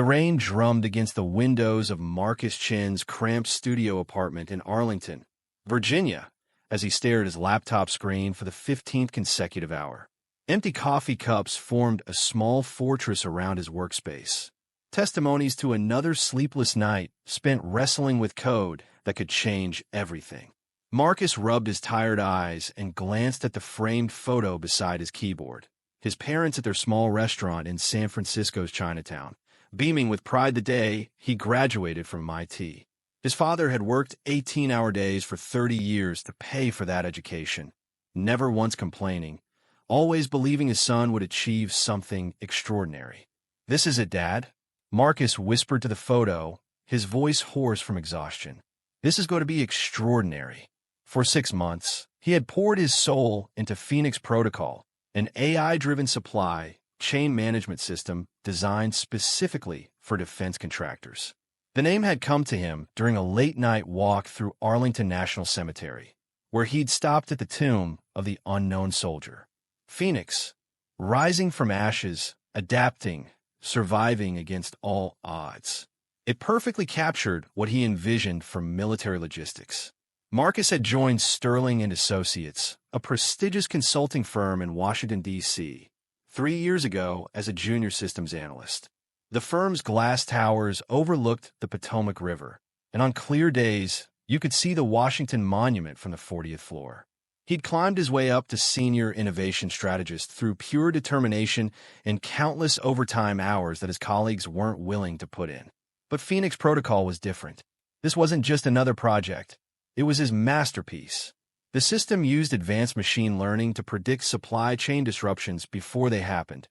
The rain drummed against the windows of Marcus Chin's cramped studio apartment in Arlington, Virginia, as he stared at his laptop screen for the 15th consecutive hour. Empty coffee cups formed a small fortress around his workspace, testimonies to another sleepless night spent wrestling with code that could change everything. Marcus rubbed his tired eyes and glanced at the framed photo beside his keyboard. His parents at their small restaurant in San Francisco's Chinatown, beaming with pride the day he graduated from MIT. His father had worked 18-hour days for 30 years to pay for that education, never once complaining, always believing his son would achieve something extraordinary. "This is it, Dad," Marcus whispered to the photo, his voice hoarse from exhaustion. "This is going to be extraordinary." For 6 months, he had poured his soul into Phoenix Protocol, an AI-driven supply chain management system designed specifically for defense contractors. The name had come to him during a late-night walk through Arlington National Cemetery, where he'd stopped at the tomb of the unknown soldier. Phoenix, rising from ashes, adapting, surviving against all odds. It perfectly captured what he envisioned for military logistics. Marcus had joined Sterling and Associates, a prestigious consulting firm in Washington, D.C., 3 years ago as a junior systems analyst. The firm's glass towers overlooked the Potomac River, and on clear days, you could see the Washington Monument from the 40th floor. He'd climbed his way up to senior innovation strategist through pure determination and countless overtime hours that his colleagues weren't willing to put in. But Phoenix Protocol was different. This wasn't just another project. It was his masterpiece. The system used advanced machine learning to predict supply chain disruptions before they happened,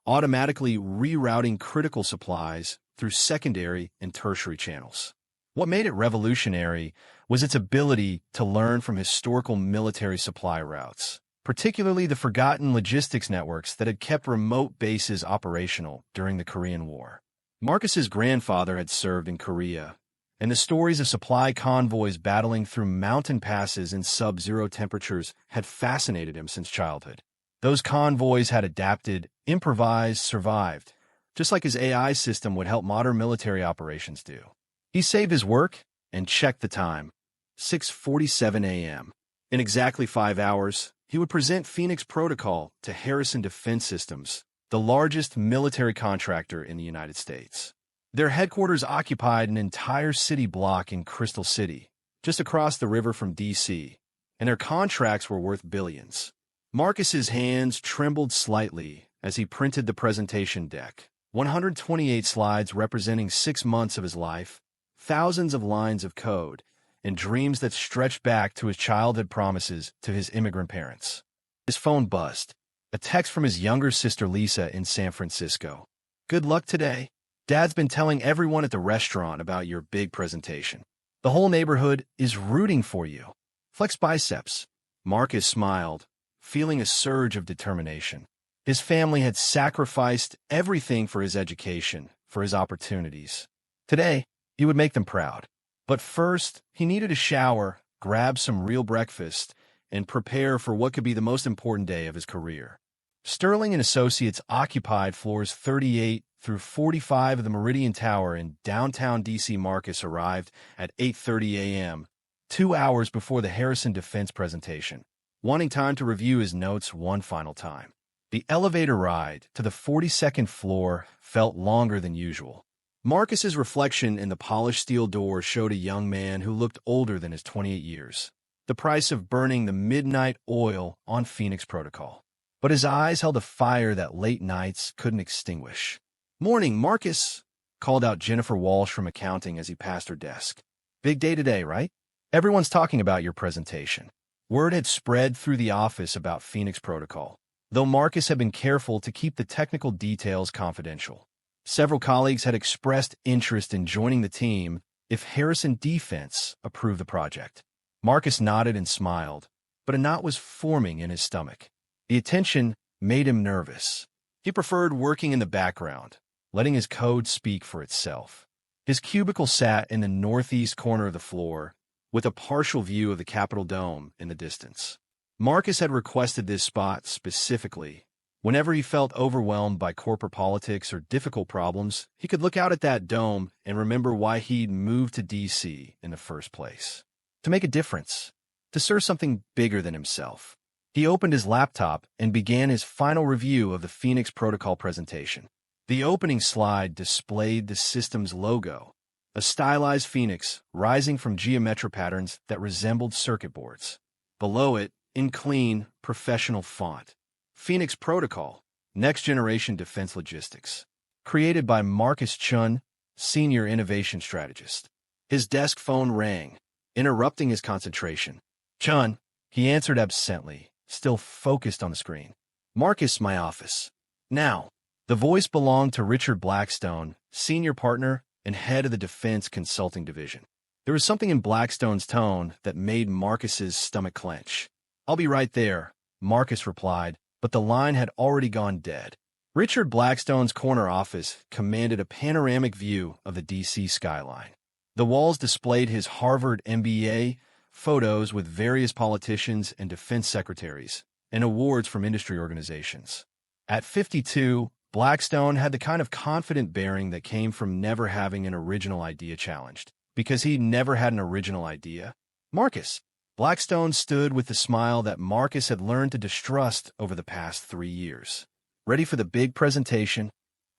automatically rerouting critical supplies through secondary and tertiary channels. What made it revolutionary was its ability to learn from historical military supply routes, particularly the forgotten logistics networks that had kept remote bases operational during the Korean War. Marcus's grandfather had served in Korea, and the stories of supply convoys battling through mountain passes in sub-zero temperatures had fascinated him since childhood. Those convoys had adapted, improvised, survived, just like his AI system would help modern military operations do. He saved his work and checked the time. 6:47 a.m. In exactly 5 hours, he would present Phoenix Protocol to Harrison Defense Systems, the largest military contractor in the United States. Their headquarters occupied an entire city block in Crystal City, just across the river from D.C., and their contracts were worth billions. Marcus's hands trembled slightly as he printed the presentation deck. 128 slides representing 6 months of his life, thousands of lines of code, and dreams that stretched back to his childhood promises to his immigrant parents. His phone buzzed. A text from his younger sister Lisa in San Francisco. "Good luck today. Dad's been telling everyone at the restaurant about your big presentation. The whole neighborhood is rooting for you. Flex biceps." Marcus smiled, feeling a surge of determination. His family had sacrificed everything for his education, for his opportunities. Today, he would make them proud. But first, he needed a shower, grab some real breakfast, and prepare for what could be the most important day of his career. Sterling and Associates occupied floors 38 through 45 of the Meridian Tower in downtown D.C. Marcus arrived at 8:30 a.m., 2 hours before the Harrison Defense presentation, wanting time to review his notes one final time. The elevator ride to the 42nd floor felt longer than usual. Marcus's reflection in the polished steel door showed a young man who looked older than his 28 years, the price of burning the midnight oil on Phoenix Protocol. But his eyes held a fire that late nights couldn't extinguish. "Morning, Marcus," called out Jennifer Walsh from accounting as he passed her desk. "Big day today, right? Everyone's talking about your presentation." Word had spread through the office about Phoenix Protocol, though Marcus had been careful to keep the technical details confidential. Several colleagues had expressed interest in joining the team if Harrison Defense approved the project. Marcus nodded and smiled, but a knot was forming in his stomach. The attention made him nervous. He preferred working in the background, letting his code speak for itself. His cubicle sat in the northeast corner of the floor, with a partial view of the Capitol Dome in the distance. Marcus had requested this spot specifically Whenever he felt overwhelmed by corporate politics or difficult problems, he could look out at that dome and remember why he'd moved to D.C. in the first place. To make a difference. To serve something bigger than himself. He opened his laptop and began his final review of the Phoenix Protocol presentation. The opening slide displayed the system's logo, a stylized phoenix rising from geometric patterns that resembled circuit boards. Below it, in clean, professional font, Phoenix Protocol, Next Generation Defense Logistics, created by Marcus Chun, Senior Innovation Strategist. His desk phone rang, interrupting his concentration. "Chun," he answered absently, still focused on the screen. "Marcus, my office." "Now." The voice belonged to Richard Blackstone, senior partner and head of the Defense Consulting Division. There was something in Blackstone's tone that made Marcus's stomach clench. "I'll be right there," Marcus replied, but the line had already gone dead. Richard Blackstone's corner office commanded a panoramic view of the D.C. skyline. The walls displayed his Harvard MBA, photos with various politicians and defense secretaries, and awards from industry organizations. At 52, Blackstone had the kind of confident bearing that came from never having an original idea challenged. Because he never had an original idea. "Marcus." Blackstone stood with the smile that Marcus had learned to distrust over the past 3 years. "Ready for the big presentation?"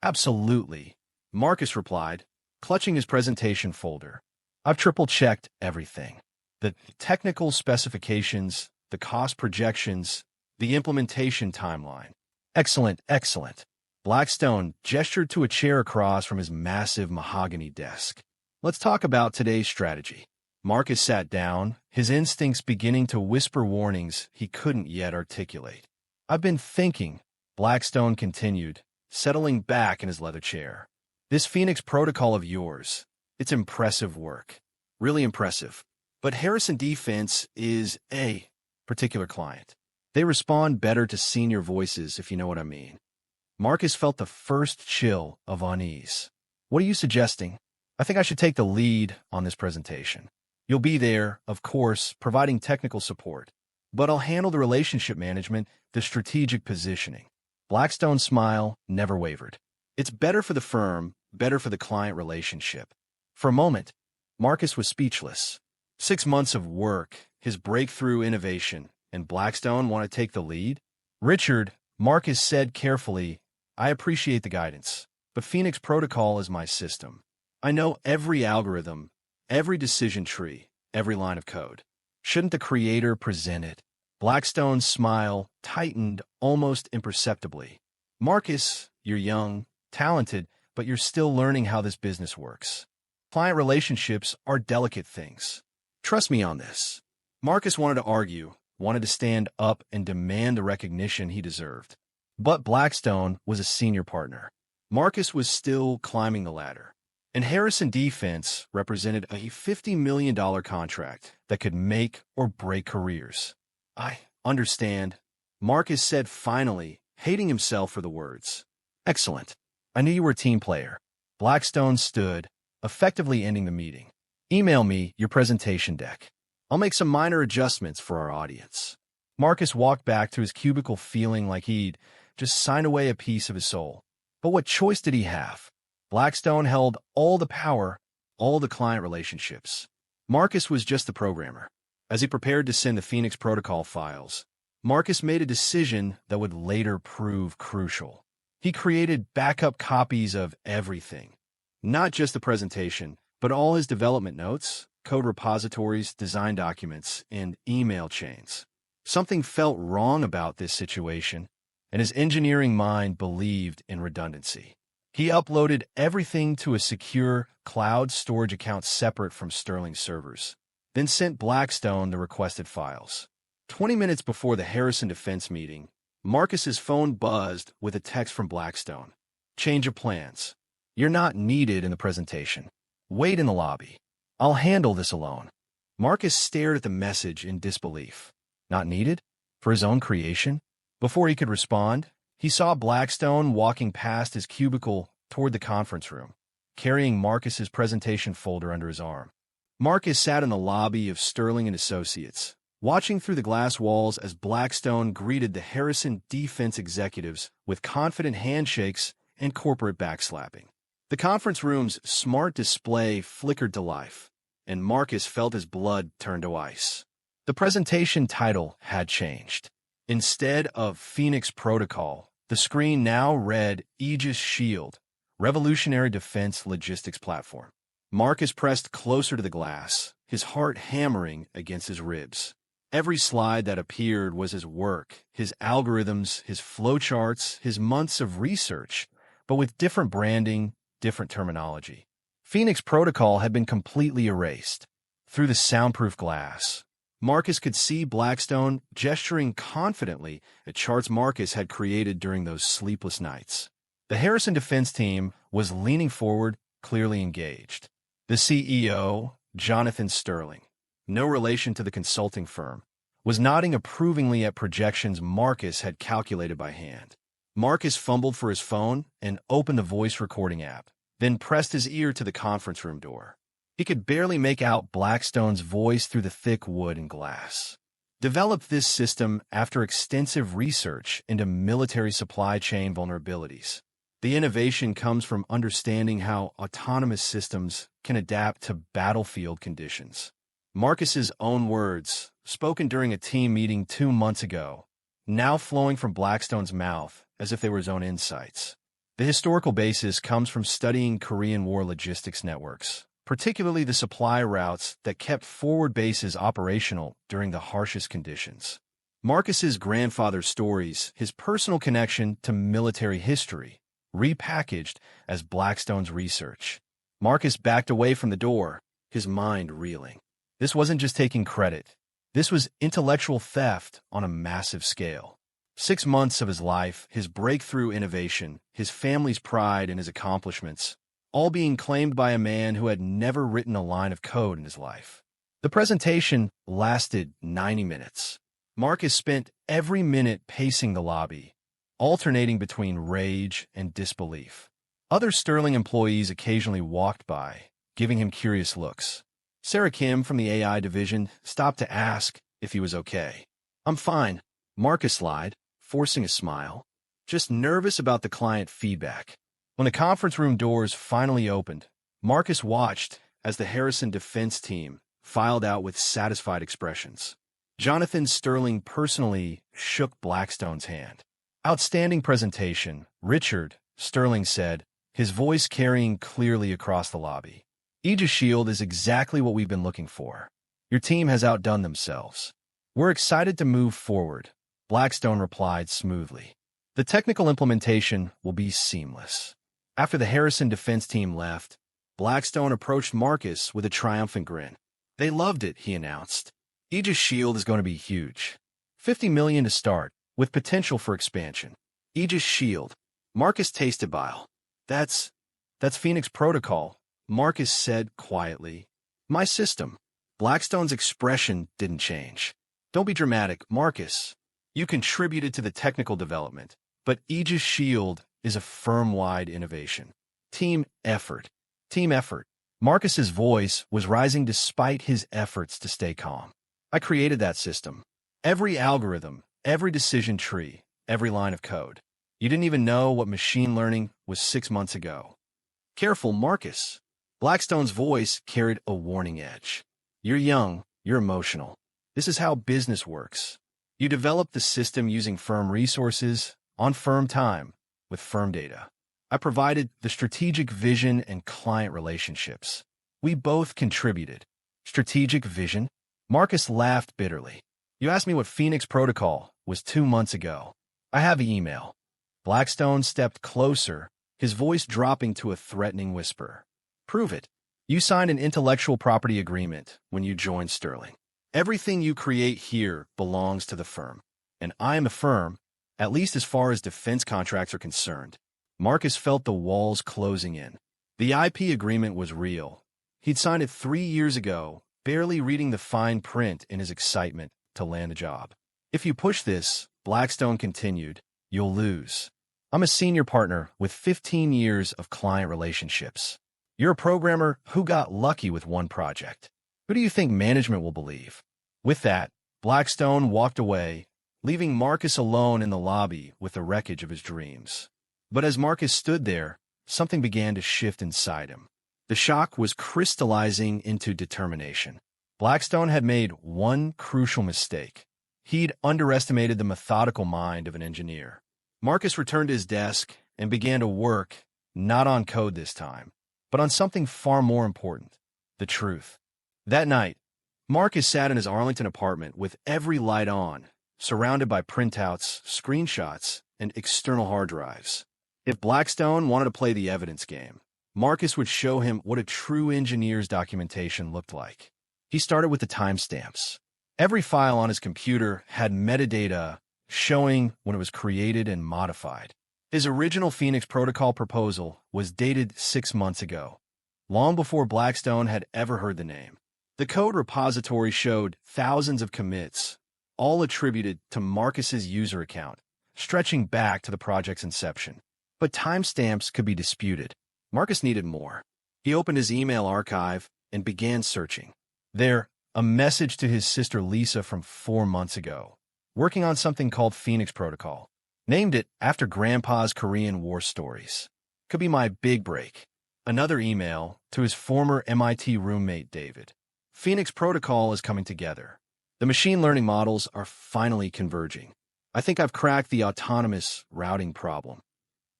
"Absolutely," Marcus replied, clutching his presentation folder. "I've triple-checked everything. The technical specifications, the cost projections, the implementation timeline." "Excellent, excellent." Blackstone gestured to a chair across from his massive mahogany desk. "Let's talk about today's strategy." Marcus sat down, his instincts beginning to whisper warnings he couldn't yet articulate. "I've been thinking," Blackstone continued, settling back in his leather chair. "This Phoenix Protocol of yours, it's impressive work. Really impressive. But Harrison Defense is a particular client. They respond better to senior voices, if you know what I mean." Marcus felt the first chill of unease. "What are you suggesting?" "I think I should take the lead on this presentation. You'll be there, of course, providing technical support. But I'll handle the relationship management, the strategic positioning." Blackstone's smile never wavered. "It's better for the firm, better for the client relationship." For a moment, Marcus was speechless. 6 months of work, his breakthrough innovation, and Blackstone want to take the lead? "Richard," Marcus said carefully, "I appreciate the guidance, but Phoenix Protocol is my system. I know every algorithm, every decision tree, every line of code. Shouldn't the creator present it?" Blackstone's smile tightened almost imperceptibly. "Marcus, you're young, talented, but you're still learning how this business works. Client relationships are delicate things. Trust me on this." Marcus wanted to argue, wanted to stand up and demand the recognition he deserved. But Blackstone was a senior partner. Marcus was still climbing the ladder. And Harrison Defense represented a $50 million contract that could make or break careers. "I understand," Marcus said finally, hating himself for the words. "Excellent. I knew you were a team player." Blackstone stood, effectively ending the meeting. "Email me your presentation deck. I'll make some minor adjustments for our audience." Marcus walked back to his cubicle feeling like he'd just signed away a piece of his soul. But what choice did he have? Blackstone held all the power, all the client relationships. Marcus was just the programmer. As he prepared to send the Phoenix Protocol files, Marcus made a decision that would later prove crucial. He created backup copies of everything. Not just the presentation, but all his development notes, code repositories, design documents, and email chains. Something felt wrong about this situation, and his engineering mind believed in redundancy. He uploaded everything to a secure cloud storage account separate from Sterling servers, then sent Blackstone the requested files. 20 minutes before the Harrison Defense meeting, Marcus's phone buzzed with a text from Blackstone. "Change of plans. You're not needed in the presentation. Wait in the lobby. I'll handle this alone." Marcus stared at the message in disbelief. Not needed? For his own creation? Before he could respond, he saw Blackstone walking past his cubicle toward the conference room, carrying Marcus's presentation folder under his arm. Marcus sat in the lobby of Sterling & Associates, watching through the glass walls as Blackstone greeted the Harrison defense executives with confident handshakes and corporate backslapping. The conference room's smart display flickered to life, and Marcus felt his blood turn to ice. The presentation title had changed. Instead of Phoenix Protocol, the screen now read Aegis Shield, Revolutionary Defense Logistics Platform. Marcus pressed closer to the glass, his heart hammering against his ribs. Every slide that appeared was his work, his algorithms, his flowcharts, his months of research, but with different branding, different terminology. Phoenix Protocol had been completely erased. Through the soundproof glass, Marcus could see Blackstone gesturing confidently at charts Marcus had created during those sleepless nights. The Harrison defense team was leaning forward, clearly engaged. The CEO, Jonathan Sterling, no relation to the consulting firm, was nodding approvingly at projections Marcus had calculated by hand. Marcus fumbled for his phone and opened the voice recording app, then pressed his ear to the conference room door. He could barely make out Blackstone's voice through the thick wood and glass. Developed this system after extensive research into military supply chain vulnerabilities. The innovation comes from understanding how autonomous systems can adapt to battlefield conditions. Marcus's own words, spoken during a team meeting 2 months ago, now flowing from Blackstone's mouth as if they were his own insights. The historical basis comes from studying Korean War logistics networks, particularly the supply routes that kept forward bases operational during the harshest conditions. Marcus's grandfather's stories, his personal connection to military history, repackaged as Blackstone's research. Marcus backed away from the door, his mind reeling. This wasn't just taking credit. This was intellectual theft on a massive scale. 6 months of his life, his breakthrough innovation, his family's pride in his accomplishments, all being claimed by a man who had never written a line of code in his life. The presentation lasted 90 minutes. Marcus spent every minute pacing the lobby, alternating between rage and disbelief. Other Sterling employees occasionally walked by, giving him curious looks. Sarah Kim from the AI division stopped to ask if he was okay. "I'm fine," Marcus lied, forcing a smile. "Just nervous about the client feedback." When the conference room doors finally opened, Marcus watched as the Harrison defense team filed out with satisfied expressions. Jonathan Sterling personally shook Blackstone's hand. "Outstanding presentation, Richard," Sterling said, his voice carrying clearly across the lobby. "Aegis Shield is exactly what we've been looking for. Your team has outdone themselves. We're excited to move forward," Blackstone replied smoothly. "The technical implementation will be seamless." After the Harrison defense team left, Blackstone approached Marcus with a triumphant grin. "They loved it," he announced. "Aegis Shield is going to be huge. $50 million to start, with potential for expansion." Aegis Shield. Marcus tasted bile. That's Phoenix Protocol," Marcus said quietly. "My system." Blackstone's expression didn't change. "Don't be dramatic, Marcus. You contributed to the technical development, but Aegis Shield is a firm-wide innovation. Team effort. Team effort." Marcus's voice was rising despite his efforts to stay calm. "I created that system. Every algorithm, every decision tree, every line of code. You didn't even know what machine learning was 6 months ago." "Careful, Marcus." Blackstone's voice carried a warning edge. "You're young, you're emotional. This is how business works. You developed the system using firm resources, on firm time, with firm data. I provided the strategic vision and client relationships. We both contributed." "Strategic vision?" Marcus laughed bitterly. "You asked me what Phoenix Protocol was 2 months ago. I have the email." Blackstone stepped closer, his voice dropping to a threatening whisper. "Prove it. You signed an intellectual property agreement when you joined Sterling. Everything you create here belongs to the firm. And I am a firm, at least as far as defense contracts are concerned." Marcus felt the walls closing in. The IP agreement was real. He'd signed it 3 years ago, barely reading the fine print in his excitement to land a job. "If you push this," Blackstone continued, "you'll lose. I'm a senior partner with 15 years of client relationships. You're a programmer who got lucky with one project. Who do you think management will believe?" With that, Blackstone walked away, leaving Marcus alone in the lobby with the wreckage of his dreams. But as Marcus stood there, something began to shift inside him. The shock was crystallizing into determination. Blackstone had made one crucial mistake. He'd underestimated the methodical mind of an engineer. Marcus returned to his desk and began to work, not on code this time, but on something far more important: the truth. That night, Marcus sat in his Arlington apartment with every light on, surrounded by printouts, screenshots, and external hard drives. If Blackstone wanted to play the evidence game, Marcus would show him what a true engineer's documentation looked like. He started with the timestamps. Every file on his computer had metadata showing when it was created and modified. His original Phoenix Protocol proposal was dated 6 months ago, long before Blackstone had ever heard the name. The code repository showed thousands of commits, all attributed to Marcus's user account, stretching back to the project's inception. But timestamps could be disputed. Marcus needed more. He opened his email archive and began searching. There, a message to his sister Lisa from 4 months ago, working on something called Phoenix Protocol. Named it after Grandpa's Korean War stories. Could be my big break. Another email to his former MIT roommate David. Phoenix Protocol is coming together. The machine learning models are finally converging. I think I've cracked the autonomous routing problem.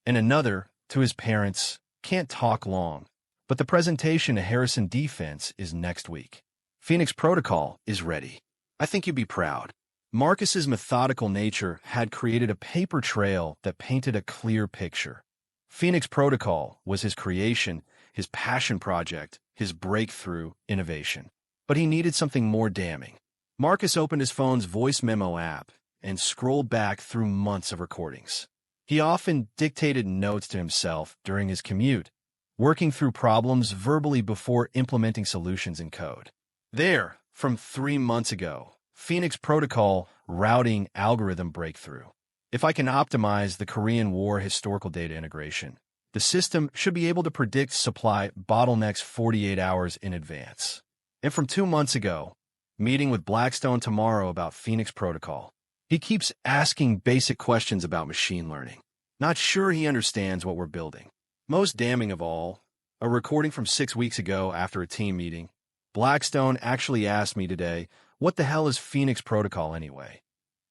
And another to his parents, can't talk long, but the presentation to Harrison Defense is next week. Phoenix Protocol is ready. I think you'd be proud. Marcus's methodical nature had created a paper trail that painted a clear picture. Phoenix Protocol was his creation, his passion project, his breakthrough innovation. But he needed something more damning. Marcus opened his phone's voice memo app and scrolled back through months of recordings. He often dictated notes to himself during his commute, working through problems verbally before implementing solutions in code. There, from 3 months ago, Phoenix Protocol routing algorithm breakthrough. If I can optimize the Korean War historical data integration, the system should be able to predict supply bottlenecks 48 hours in advance. And from 2 months ago, meeting with Blackstone tomorrow about Phoenix Protocol. He keeps asking basic questions about machine learning. Not sure he understands what we're building. Most damning of all, a recording from 6 weeks ago after a team meeting. Blackstone actually asked me today, "What the hell is Phoenix Protocol anyway?"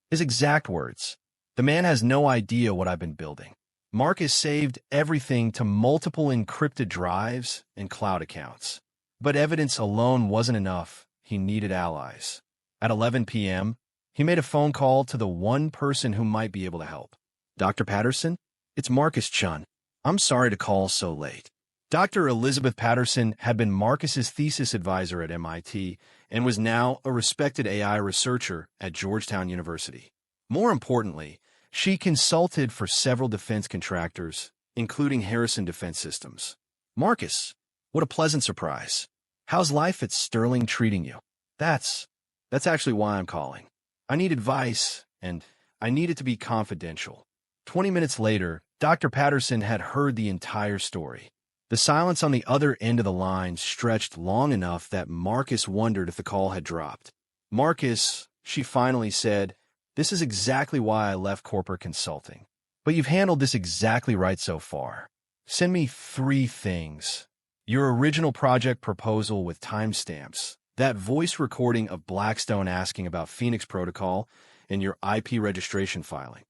His exact words: "The man has no idea what I've been building." Marcus saved everything to multiple encrypted drives and cloud accounts. But evidence alone wasn't enough. He needed allies. At 11 p.m., he made a phone call to the one person who might be able to help. "Dr. Patterson, it's Marcus Chun. I'm sorry to call so late." Dr. Elizabeth Patterson had been Marcus's thesis advisor at MIT and was now a respected AI researcher at Georgetown University. More importantly, she consulted for several defense contractors, including Harrison Defense Systems. "Marcus, what a pleasant surprise. How's life at Sterling treating you?" That's actually why I'm calling. I need advice, and I need it to be confidential." 20 minutes later, Dr. Patterson had heard the entire story. The silence on the other end of the line stretched long enough that Marcus wondered if the call had dropped. "Marcus," she finally said, "this is exactly why I left corporate consulting. But you've handled this exactly right so far. Send me 3 things. Your original project proposal with timestamps, that voice recording of Blackstone asking about Phoenix Protocol, and your IP registration filing."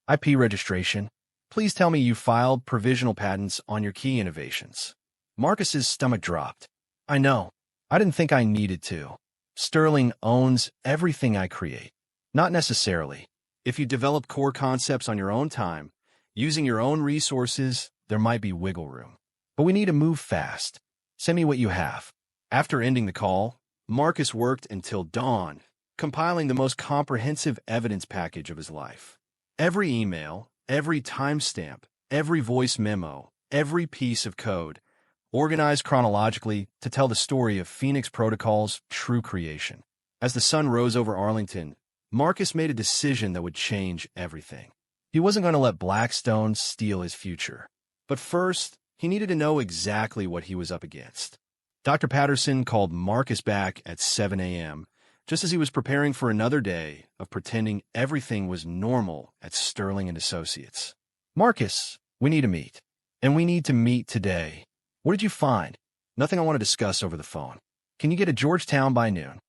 "IP registration? Please tell me you filed provisional patents on your key innovations." Marcus's stomach dropped. "I know. I didn't think I needed to. Sterling owns everything I create." "Not necessarily. If you develop core concepts on your own time, using your own resources, there might be wiggle room. But we need to move fast. Send me what you have." After ending the call, Marcus worked until dawn, compiling the most comprehensive evidence package of his life. Every email, every timestamp, every voice memo, every piece of code, organized chronologically to tell the story of Phoenix Protocol's true creation. As the sun rose over Arlington, Marcus made a decision that would change everything. He wasn't going to let Blackstone steal his future. But first, he needed to know exactly what he was up against. Dr. Patterson called Marcus back at 7 a.m., just as he was preparing for another day of pretending everything was normal at Sterling and Associates. "Marcus, we need to meet. And we need to meet today. What did you find?" "Nothing I want to discuss over the phone. Can you get to Georgetown by noon?"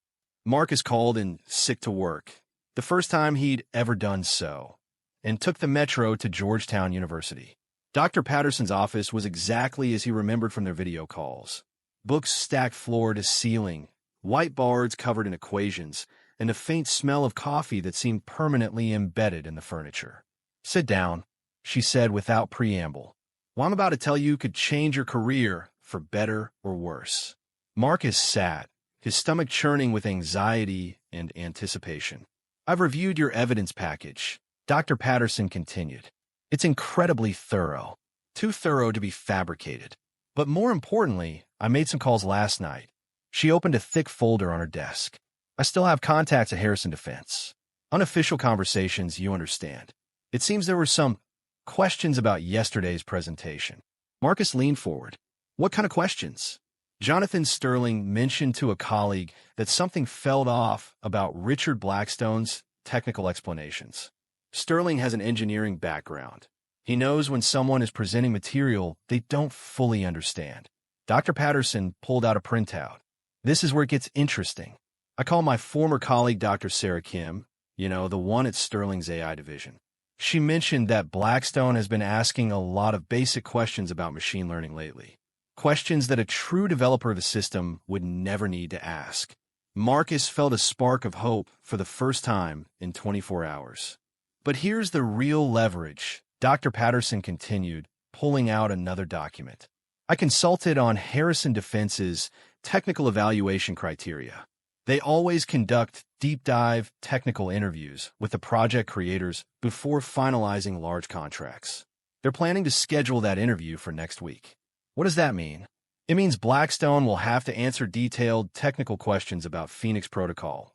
Marcus called in sick to work, the first time he'd ever done so, and took the metro to Georgetown University. Dr. Patterson's office was exactly as he remembered from their video calls. Books stacked floor to ceiling, whiteboards covered in equations, and a faint smell of coffee that seemed permanently embedded in the furniture. "Sit down," she said without preamble. "What I'm about to tell you could change your career for better or worse." Marcus sat, his stomach churning with anxiety and anticipation. "I've reviewed your evidence package," Dr. Patterson continued. "It's incredibly thorough, too thorough to be fabricated. But more importantly, I made some calls last night." She opened a thick folder on her desk. "I still have contacts at Harrison Defense. Unofficial conversations, you understand. It seems there were some questions about yesterday's presentation." Marcus leaned forward. "What kind of questions?" Jonathan Sterling mentioned to a colleague that something felt off about Richard Blackstone's technical explanations. Sterling has an engineering background. He knows when someone is presenting material they don't fully understand. Dr. Patterson pulled out a printout. "This is where it gets interesting. I called my former colleague Dr. Sarah Kim, the one at Sterling's AI division. She mentioned that Blackstone has been asking a lot of basic questions about machine learning lately. Questions that a true developer of the system would never need to ask." Marcus felt a spark of hope for the first time in 24 hours. "But here's the real leverage," Dr. Patterson continued, pulling out another document. "I consulted on Harrison Defense's technical evaluation criteria. They always conduct deep-dive technical interviews with the project creators before finalizing large contracts. They're planning to schedule that interview for next week." "What does that mean?" "It means Blackstone will have to answer detailed technical questions about Phoenix Protocol,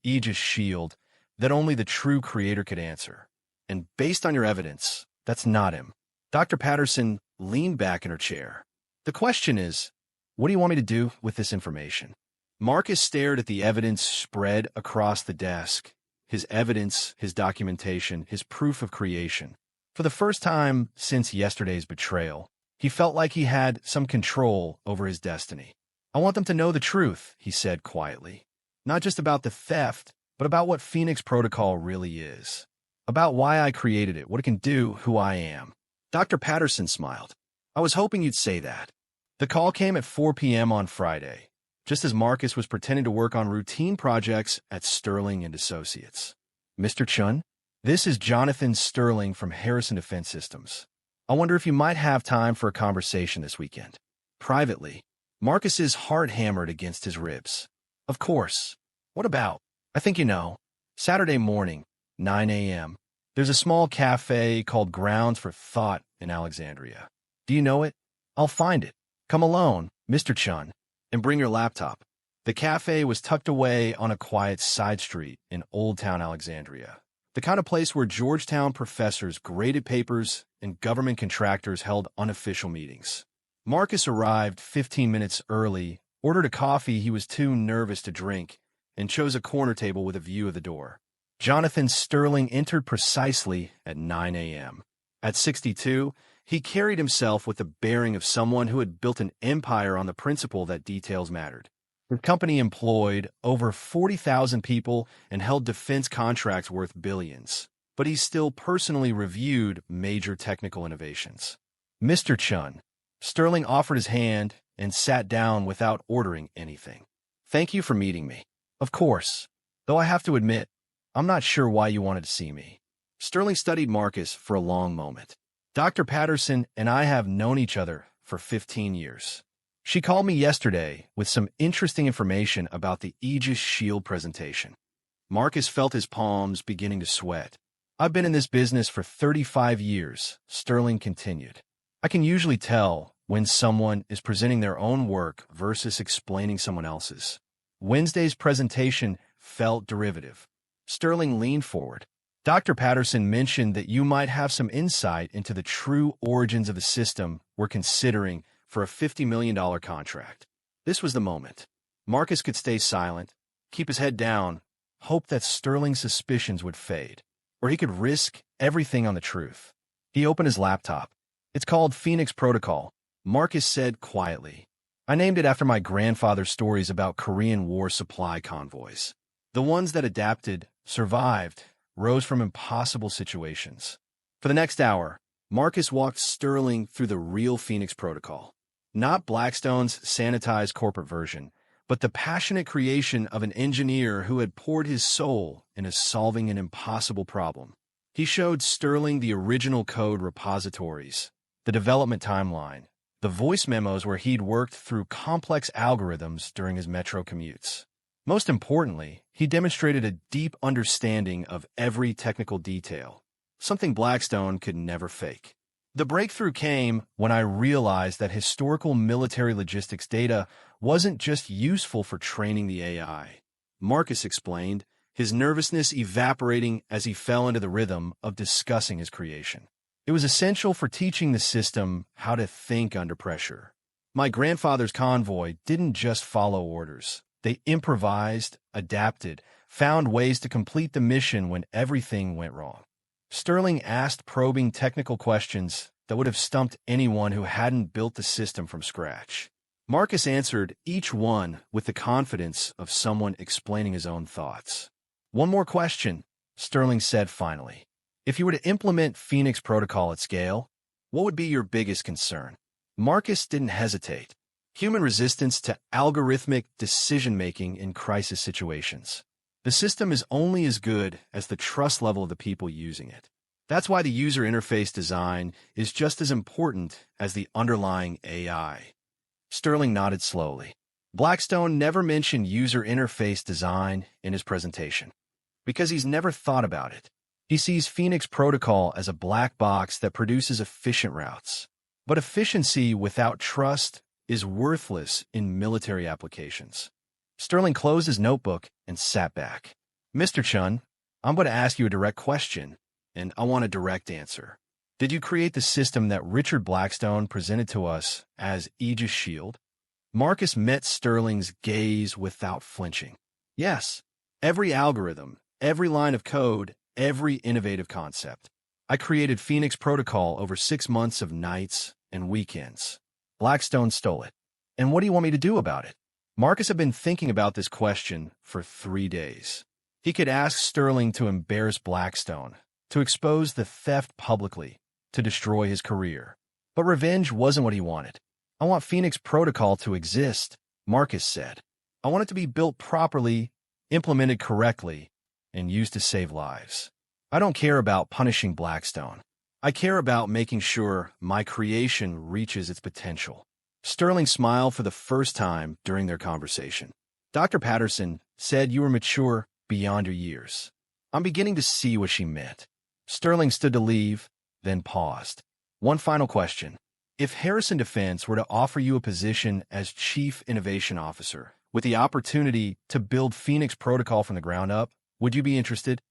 Aegis Shield, that only the true creator could answer. And based on your evidence, that's not him." Dr. Patterson leaned back in her chair. "The question is, what do you want me to do with this information?" Marcus stared at the evidence spread across the desk. His evidence, his documentation, his proof of creation. For the first time since yesterday's betrayal, he felt like he had some control over his destiny. "I want them to know the truth," he said quietly. "Not just about the theft, but about what Phoenix Protocol really is. About why I created it, what it can do, who I am." Dr. Patterson smiled. "I was hoping you'd say that." The call came at 4 p.m. on Friday, just as Marcus was pretending to work on routine projects at Sterling and Associates. "Mr. Chun, this is Jonathan Sterling from Harrison Defense Systems. I wonder if you might have time for a conversation this weekend." Privately, Marcus's heart hammered against his ribs. "Of course. What about?" "I think you know. Saturday morning, 9 a.m. There's a small cafe called Grounds for Thought in Alexandria. Do you know it? I'll find it. Come alone, Mr. Chun, and bring your laptop." The cafe was tucked away on a quiet side street in Old Town Alexandria, the kind of place where Georgetown professors graded papers and government contractors held unofficial meetings. Marcus arrived 15 minutes early, ordered a coffee he was too nervous to drink, and chose a corner table with a view of the door. Jonathan Sterling entered precisely at 9 a.m. At 62, he carried himself with the bearing of someone who had built an empire on the principle that details mattered. His company employed over 40,000 people and held defense contracts worth billions, but he still personally reviewed major technical innovations. "Mr. Chun," Sterling offered his hand and sat down without ordering anything. "Thank you for meeting me. Of course, though I have to admit, I'm not sure why you wanted to see me." Sterling studied Marcus for a long moment. "Dr. Patterson and I have known each other for 15 years. She called me yesterday with some interesting information about the Aegis Shield presentation." Marcus felt his palms beginning to sweat. "I've been in this business for 35 years, Sterling continued. "I can usually tell when someone is presenting their own work versus explaining someone else's." Wednesday's presentation felt derivative. Sterling leaned forward. "Dr. Patterson mentioned that you might have some insight into the true origins of the system we're considering for a $50 million contract." This was the moment. Marcus could stay silent, keep his head down, hope that Sterling's suspicions would fade, or he could risk everything on the truth. He opened his laptop. "It's called Phoenix Protocol," Marcus said quietly. "I named it after my grandfather's stories about Korean War supply convoys. The ones that adapted, survived, rose from impossible situations." For the next hour, Marcus walked Sterling through the real Phoenix Protocol. Not Blackstone's sanitized corporate version, but the passionate creation of an engineer who had poured his soul into solving an impossible problem. He showed Sterling the original code repositories, the development timeline, the voice memos where he'd worked through complex algorithms during his metro commutes. Most importantly, he demonstrated a deep understanding of every technical detail, something Blackstone could never fake. The breakthrough came when I realized that historical military logistics data wasn't just useful for training the AI. Marcus explained, his nervousness evaporating as he fell into the rhythm of discussing his creation. It was essential for teaching the system how to think under pressure. My grandfather's convoy didn't just follow orders. They improvised, adapted, found ways to complete the mission when everything went wrong. Sterling asked probing technical questions that would have stumped anyone who hadn't built the system from scratch. Marcus answered each one with the confidence of someone explaining his own thoughts. "One more question," Sterling said finally. "If you were to implement Phoenix Protocol at scale, what would be your biggest concern?" Marcus didn't hesitate. Human resistance to algorithmic decision-making in crisis situations. The system is only as good as the trust level of the people using it. That's why the user interface design is just as important as the underlying AI. Sterling nodded slowly. Blackstone never mentioned user interface design in his presentation, because he's never thought about it. He sees Phoenix Protocol as a black box that produces efficient routes. But efficiency without trust is worthless in military applications. Sterling closed his notebook and sat back. "Mr. Chun, I'm going to ask you a direct question, and I want a direct answer. Did you create the system that Richard Blackstone presented to us as Aegis Shield?" Marcus met Sterling's gaze without flinching. "Yes. Every algorithm, every line of code, every innovative concept. I created Phoenix Protocol over 6 months of nights and weekends. Blackstone stole it. And what do you want me to do about it?" Marcus had been thinking about this question for 3 days. He could ask Sterling to embarrass Blackstone, to expose the theft publicly, to destroy his career. But revenge wasn't what he wanted. "I want Phoenix Protocol to exist," Marcus said. "I want it to be built properly, implemented correctly, and used to save lives. I don't care about punishing Blackstone. I care about making sure my creation reaches its potential." Sterling smiled for the first time during their conversation. "Dr. Patterson said you were mature beyond your years. I'm beginning to see what she meant." Sterling stood to leave, then paused. "One final question. If Harrison Defense were to offer you a position as Chief Innovation Officer with the opportunity to build Phoenix Protocol from the ground up, would you be interested?"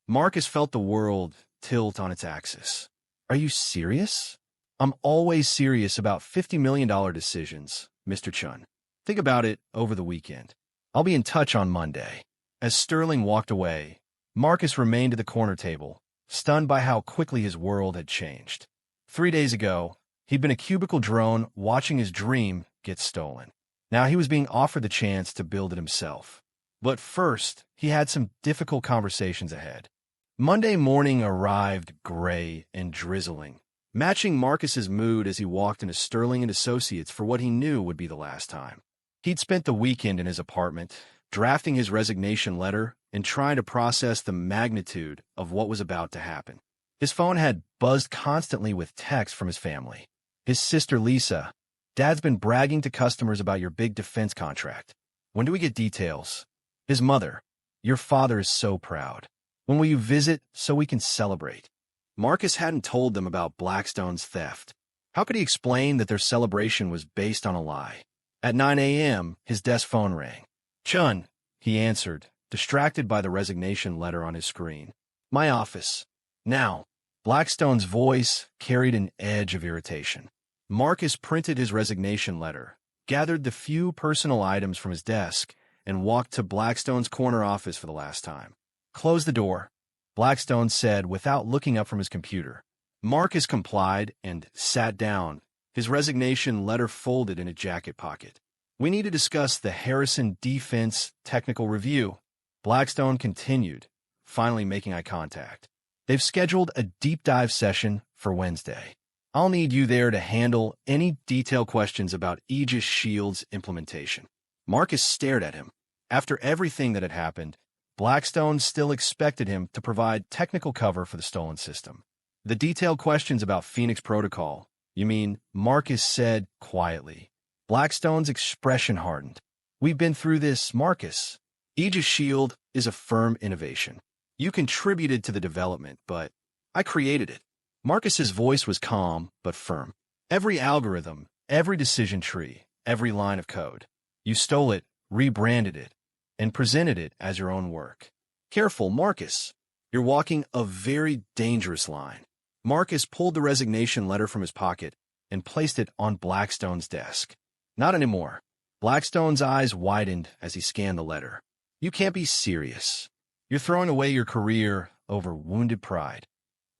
Marcus felt the world tilt on its axis. "Are you serious?" "I'm always serious about $50 million decisions, Mr. Chun. Think about it over the weekend. I'll be in touch on Monday." As Sterling walked away, Marcus remained at the corner table, stunned by how quickly his world had changed. 3 days ago, he'd been a cubicle drone watching his dream get stolen. Now he was being offered the chance to build it himself. But first, he had some difficult conversations ahead. Monday morning arrived gray and drizzling, matching Marcus's mood as he walked into Sterling and Associates for what he knew would be the last time. He'd spent the weekend in his apartment, drafting his resignation letter and trying to process the magnitude of what was about to happen. His phone had buzzed constantly with texts from his family. His sister Lisa, "Dad's been bragging to customers about your big defense contract. When do we get details?" His mother, "Your father is so proud. When will you visit so we can celebrate?" Marcus hadn't told them about Blackstone's theft. How could he explain that their celebration was based on a lie? At 9 a.m., his desk phone rang. "Chun," he answered, distracted by the resignation letter on his screen. "My office. Now." Blackstone's voice carried an edge of irritation. Marcus printed his resignation letter, gathered the few personal items from his desk, and walked to Blackstone's corner office for the last time. "Close the door," Blackstone said without looking up from his computer. Marcus complied and sat down, his resignation letter folded in a jacket pocket. "We need to discuss the Harrison defense technical review," Blackstone continued, finally making eye contact. "They've scheduled a deep dive session for Wednesday. I'll need you there to handle any detailed questions about Aegis Shield's implementation." Marcus stared at him. After everything that had happened, Blackstone still expected him to provide technical cover for the stolen system. "The detailed questions about Phoenix Protocol, you mean?" Marcus said quietly. Blackstone's expression hardened. "We've been through this, Marcus. Aegis Shield is a firm innovation. You contributed to the development, but I created it." Marcus's voice was calm but firm. "Every algorithm, every decision tree, every line of code. You stole it, rebranded it, and presented it as your own work. Careful, Marcus. You're walking a very dangerous line." Marcus pulled the resignation letter from his pocket and placed it on Blackstone's desk. "Not anymore." Blackstone's eyes widened as he scanned the letter. "You can't be serious. You're throwing away your career over wounded pride."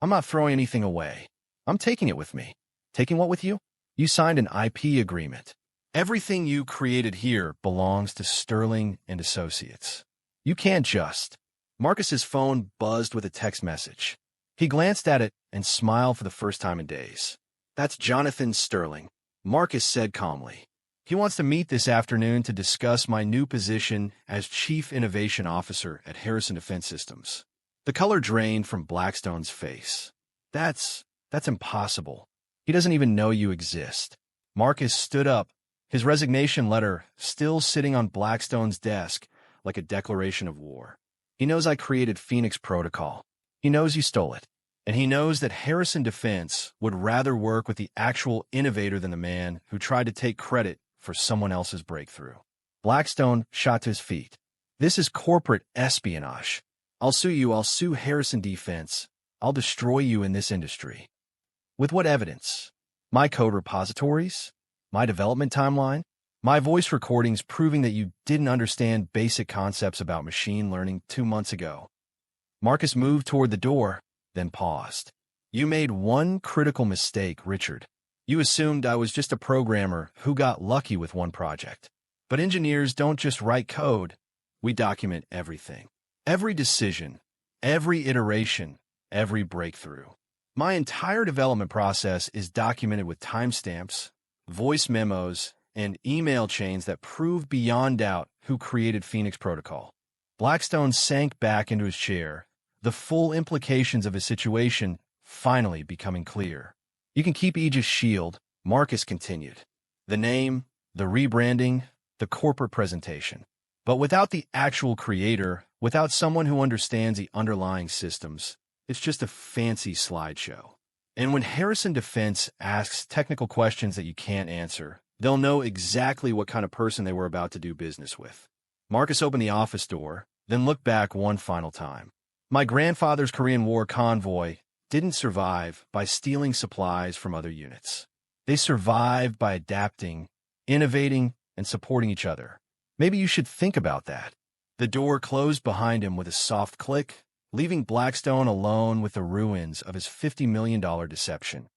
"I'm not throwing anything away. I'm taking it with me." "Taking what with you?" "You signed an IP agreement. Everything you created here belongs to Sterling and Associates. You can't just—" Marcus's phone buzzed with a text message. He glanced at it and smiled for the first time in days. "That's Jonathan Sterling," Marcus said calmly. "He wants to meet this afternoon to discuss my new position as Chief Innovation Officer at Harrison Defense Systems." The color drained from Blackstone's face. That's impossible. He doesn't even know you exist." Marcus stood up, his resignation letter still sitting on Blackstone's desk like a declaration of war. "He knows I created Phoenix Protocol. He knows you stole it. And he knows that Harrison Defense would rather work with the actual innovator than the man who tried to take credit for someone else's breakthrough." Blackstone shot to his feet. "This is corporate espionage. I'll sue you. I'll sue Harrison Defense. I'll destroy you in this industry." "With what evidence?" "My code repositories? My development timeline? My voice recordings proving that you didn't understand basic concepts about machine learning 2 months ago." Marcus moved toward the door, then paused. "You made one critical mistake, Richard. You assumed I was just a programmer who got lucky with one project. But engineers don't just write code. We document everything. Every decision, every iteration, every breakthrough. My entire development process is documented with timestamps, voice memos, and email chains that prove beyond doubt who created Phoenix Protocol." Blackstone sank back into his chair, the full implications of his situation finally becoming clear. "You can keep Aegis Shield," Marcus continued. "The name, the rebranding, the corporate presentation. But without the actual creator, without someone who understands the underlying systems, it's just a fancy slideshow. And when Harrison Defense asks technical questions that you can't answer, they'll know exactly what kind of person they were about to do business with." Marcus opened the office door, then looked back one final time. "My grandfather's Korean War convoy didn't survive by stealing supplies from other units. They survived by adapting, innovating, and supporting each other. Maybe you should think about that." The door closed behind him with a soft click, leaving Blackstone alone with the ruins of his $50 million deception.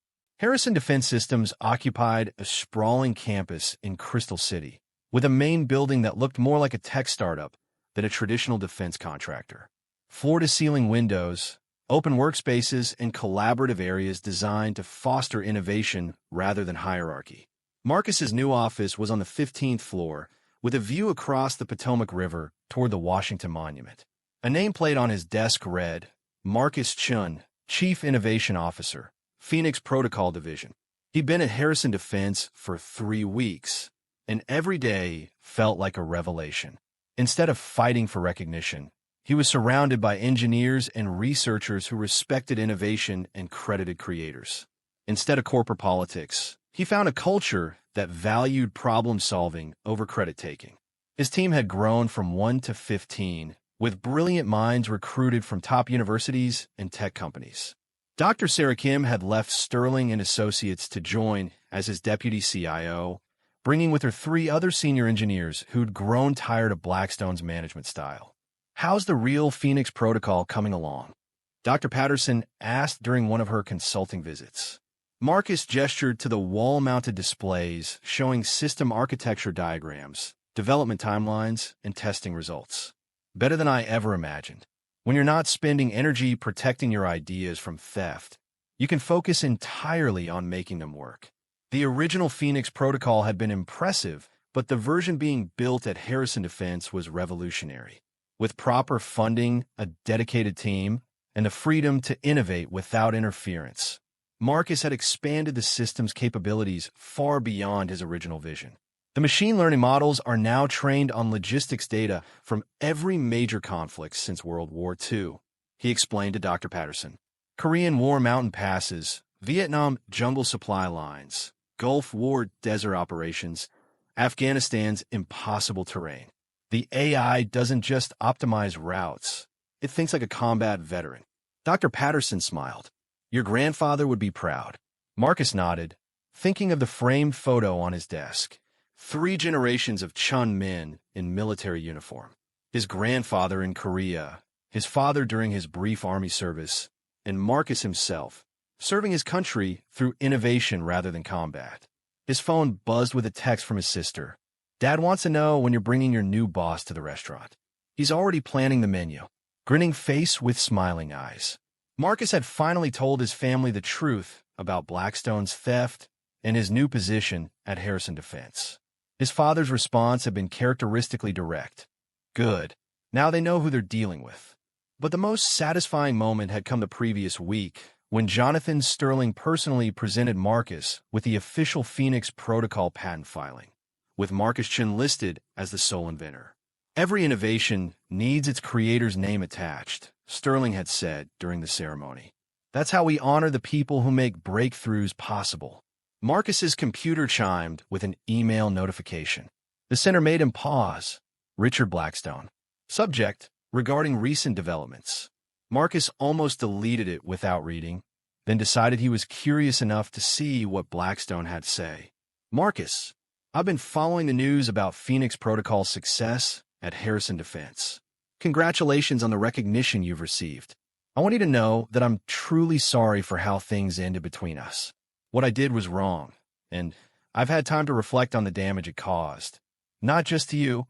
Harrison Defense Systems occupied a sprawling campus in Crystal City, with a main building that looked more like a tech startup than a traditional defense contractor. Floor-to-ceiling windows, open workspaces, and collaborative areas designed to foster innovation rather than hierarchy. Marcus's new office was on the 15th floor, with a view across the Potomac River toward the Washington Monument. A nameplate on his desk read, "Marcus Chun, Chief Innovation Officer, Phoenix Protocol Division." He'd been at Harrison Defense for 3 weeks, and every day felt like a revelation. Instead of fighting for recognition, he was surrounded by engineers and researchers who respected innovation and credited creators. Instead of corporate politics, he found a culture that valued problem-solving over credit-taking. His team had grown from 1 to 15, with brilliant minds recruited from top universities and tech companies. Dr. Sarah Kim had left Sterling and Associates to join as his deputy CIO, bringing with her 3 other senior engineers who'd grown tired of Blackstone's management style. "How's the real Phoenix protocol coming along?" Dr. Patterson asked during one of her consulting visits. Marcus gestured to the wall-mounted displays showing system architecture diagrams, development timelines, and testing results. "Better than I ever imagined. When you're not spending energy protecting your ideas from theft, you can focus entirely on making them work." The original Phoenix protocol had been impressive, but the version being built at Harrison Defense was revolutionary. With proper funding, a dedicated team, and the freedom to innovate without interference, Marcus had expanded the system's capabilities far beyond his original vision. The machine learning models are now trained on logistics data from every major conflict since World War II, he explained to Dr. Patterson. Korean War mountain passes, Vietnam jungle supply lines, Gulf War desert operations, Afghanistan's impossible terrain. The AI doesn't just optimize routes. It thinks like a combat veteran. Dr. Patterson smiled. "Your grandfather would be proud." Marcus nodded, thinking of the framed photo on his desk. 3 generations of Chun men in military uniform. His grandfather in Korea, his father during his brief army service, and Marcus himself, serving his country through innovation rather than combat. His phone buzzed with a text from his sister. "Dad wants to know when you're bringing your new boss to the restaurant. He's already planning the menu." Grinning face with smiling eyes. Marcus had finally told his family the truth about Blackstone's theft and his new position at Harrison Defense. His father's response had been characteristically direct. "Good. Now they know who they're dealing with." But the most satisfying moment had come the previous week, when Jonathan Sterling personally presented Marcus with the official Phoenix Protocol patent filing, with Marcus Chin listed as the sole inventor. "Every innovation needs its creator's name attached," Sterling had said during the ceremony. "That's how we honor the people who make breakthroughs possible." Marcus's computer chimed with an email notification. The center made him pause. Richard Blackstone. Subject: regarding recent developments. Marcus almost deleted it without reading, then decided he was curious enough to see what Blackstone had to say. "Marcus, I've been following the news about Phoenix Protocol's success at Harrison Defense. Congratulations on the recognition you've received. I want you to know that I'm truly sorry for how things ended between us. What I did was wrong, and I've had time to reflect on the damage it caused, not just to you,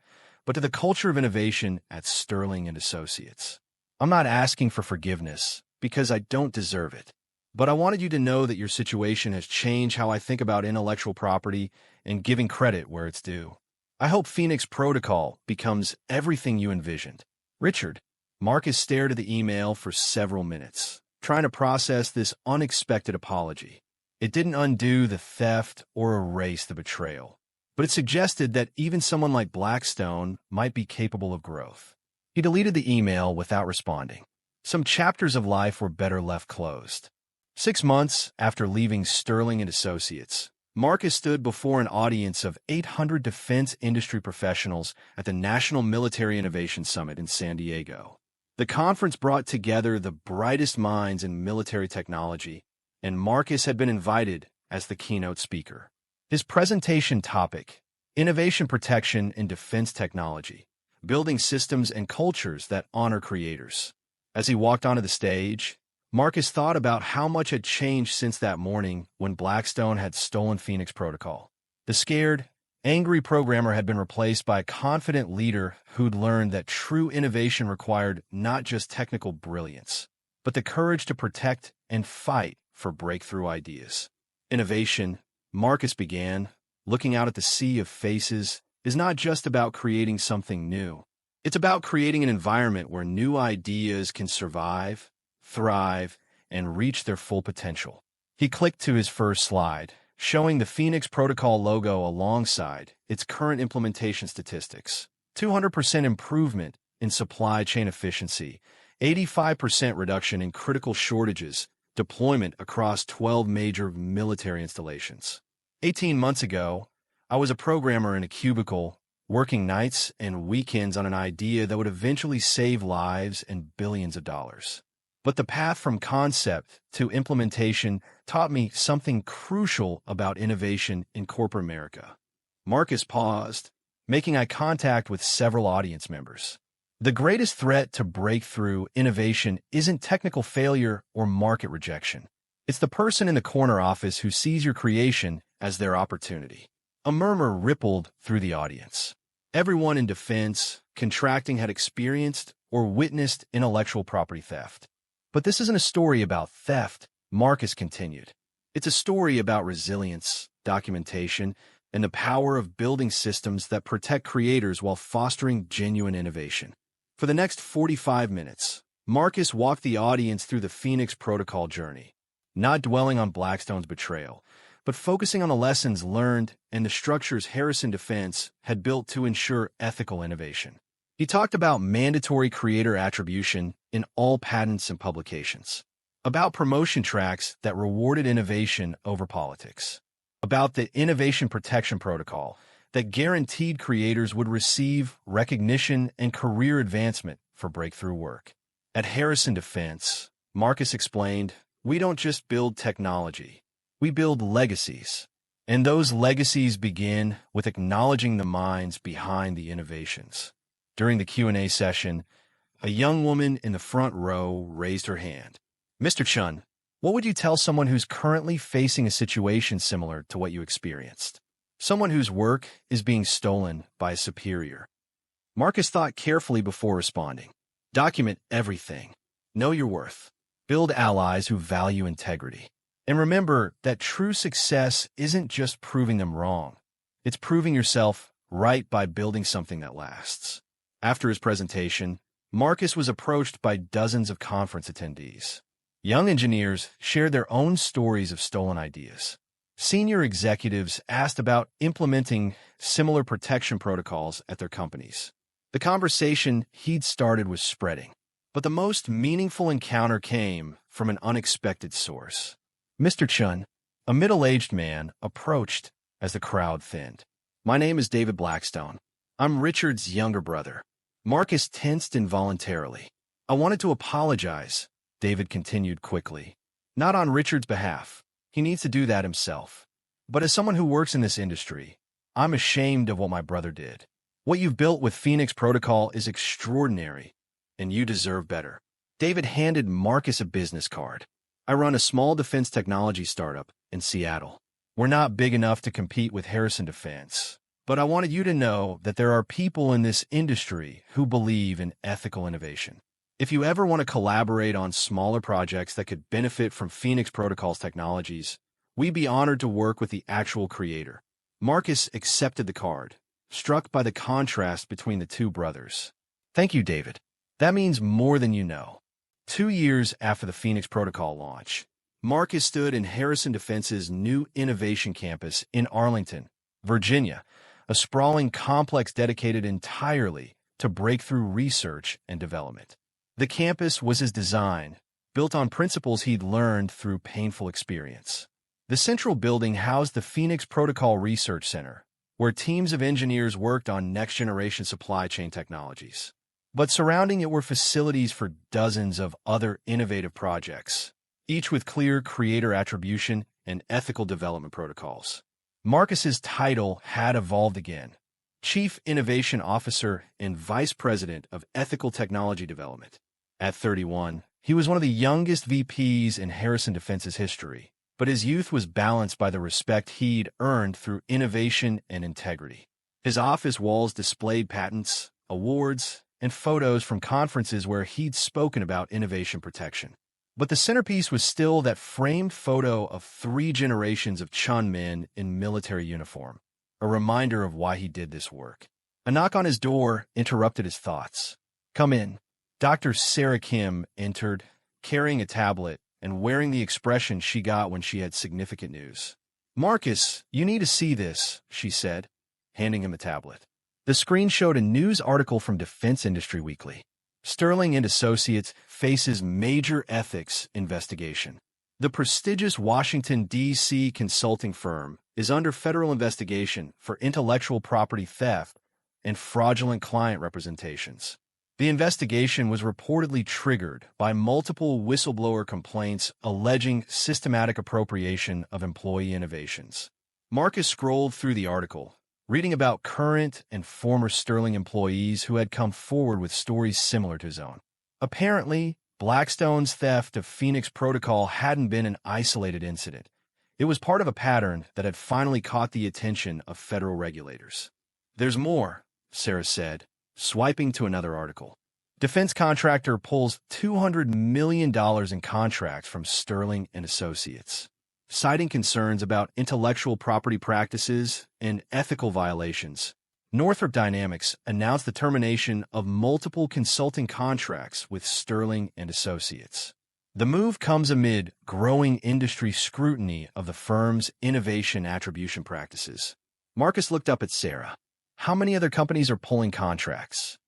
but to the culture of innovation at Sterling & Associates. I'm not asking for forgiveness, because I don't deserve it. But I wanted you to know that your situation has changed how I think about intellectual property and giving credit where it's due. I hope Phoenix Protocol becomes everything you envisioned." Richard. Marcus stared at the email for several minutes, trying to process this unexpected apology. It didn't undo the theft or erase the betrayal, but it suggested that even someone like Blackstone might be capable of growth. He deleted the email without responding. Some chapters of life were better left closed. 6 months after leaving Sterling & Associates, Marcus stood before an audience of 800 defense industry professionals at the National Military Innovation Summit in San Diego. The conference brought together the brightest minds in military technology, and Marcus had been invited as the keynote speaker. His presentation topic: Innovation Protection in Defense Technology, Building Systems and Cultures that Honor Creators. As he walked onto the stage, Marcus thought about how much had changed since that morning when Blackstone had stolen Phoenix Protocol. The scared, angry programmer had been replaced by a confident leader who'd learned that true innovation required not just technical brilliance, but the courage to protect and fight for breakthrough ideas. Innovation, Marcus began, looking out at the sea of faces, is not just about creating something new. It's about creating an environment where new ideas can survive, thrive, and reach their full potential. He clicked to his first slide, showing the Phoenix Protocol logo alongside its current implementation statistics. 200% improvement in supply chain efficiency, 85% reduction in critical shortages, deployment across 12 major military installations. 18 months ago, I was a programmer in a cubicle, working nights and weekends on an idea that would eventually save lives and billions of dollars. But the path from concept to implementation taught me something crucial about innovation in corporate America. Marcus paused, making eye contact with several audience members. The greatest threat to breakthrough innovation isn't technical failure or market rejection. It's the person in the corner office who sees your creation as their opportunity. A murmur rippled through the audience. Everyone in defense, contracting had experienced or witnessed intellectual property theft. But this isn't a story about theft, Marcus continued. It's a story about resilience, documentation, and the power of building systems that protect creators while fostering genuine innovation. For the next 45 minutes, Marcus walked the audience through the Phoenix Protocol journey, not dwelling on Blackstone's betrayal, but focusing on the lessons learned and the structures Harrison Defense had built to ensure ethical innovation. He talked about mandatory creator attribution in all patents and publications, about promotion tracks that rewarded innovation over politics, about the Innovation Protection Protocol that guaranteed creators would receive recognition and career advancement for breakthrough work. At Harrison Defense, Marcus explained, "We don't just build technology, we build legacies. And those legacies begin with acknowledging the minds behind the innovations." During the Q&A session, a young woman in the front row raised her hand. "Mr. Chun, what would you tell someone who's currently facing a situation similar to what you experienced? Someone whose work is being stolen by a superior." Marcus thought carefully before responding. "Document everything. Know your worth. Build allies who value integrity. And remember that true success isn't just proving them wrong. It's proving yourself right by building something that lasts." After his presentation, Marcus was approached by dozens of conference attendees. Young engineers shared their own stories of stolen ideas. Senior executives asked about implementing similar protection protocols at their companies. The conversation he'd started was spreading, but the most meaningful encounter came from an unexpected source. Mr. Chun, a middle-aged man, approached as the crowd thinned. "My name is David Blackstone. I'm Richard's younger brother." Marcus tensed involuntarily. "I wanted to apologize," David continued quickly. "Not on Richard's behalf. He needs to do that himself. But as someone who works in this industry, I'm ashamed of what my brother did. What you've built with Phoenix Protocol is extraordinary, and you deserve better." David handed Marcus a business card. "I run a small defense technology startup in Seattle. We're not big enough to compete with Harrison Defense, but I wanted you to know that there are people in this industry who believe in ethical innovation. If you ever want to collaborate on smaller projects that could benefit from Phoenix Protocol's technologies, we'd be honored to work with the actual creator." Marcus accepted the card, struck by the contrast between the two brothers. "Thank you, David. That means more than you know." 2 years after the Phoenix Protocol launch, Marcus stood in Harrison Defense's new innovation campus in Arlington, Virginia, a sprawling complex dedicated entirely to breakthrough research and development. The campus was his design, built on principles he'd learned through painful experience. The central building housed the Phoenix Protocol Research Center, where teams of engineers worked on next-generation supply chain technologies. But surrounding it were facilities for dozens of other innovative projects, each with clear creator attribution and ethical development protocols. Marcus's title had evolved again: Chief Innovation Officer and Vice President of Ethical Technology Development. At 31, he was one of the youngest VPs in Harrison Defense's history, but his youth was balanced by the respect he'd earned through innovation and integrity. His office walls displayed patents, awards, and photos from conferences where he'd spoken about innovation protection. But the centerpiece was still that framed photo of 3 generations of Chun men in military uniform, a reminder of why he did this work. A knock on his door interrupted his thoughts. "Come in." Dr. Sarah Kim entered, carrying a tablet and wearing the expression she got when she had significant news. "Marcus, you need to see this," she said, handing him a tablet. The screen showed a news article from Defense Industry Weekly. Sterling and Associates faces major ethics investigation. The prestigious Washington, D.C. consulting firm is under federal investigation for intellectual property theft and fraudulent client representations. The investigation was reportedly triggered by multiple whistleblower complaints alleging systematic appropriation of employee innovations. Marcus scrolled through the article, reading about current and former Sterling employees who had come forward with stories similar to his own. Apparently, Blackstone's theft of Phoenix Protocol hadn't been an isolated incident. It was part of a pattern that had finally caught the attention of federal regulators. "There's more," Sarah said, swiping to another article. Defense contractor pulls $200 million in contracts from Sterling and Associates, citing concerns about intellectual property practices and ethical violations. Northrop Dynamics announced the termination of multiple consulting contracts with Sterling and Associates. The move comes amid growing industry scrutiny of the firm's innovation attribution practices. Marcus looked up at Sarah. "How many other companies are pulling contracts?"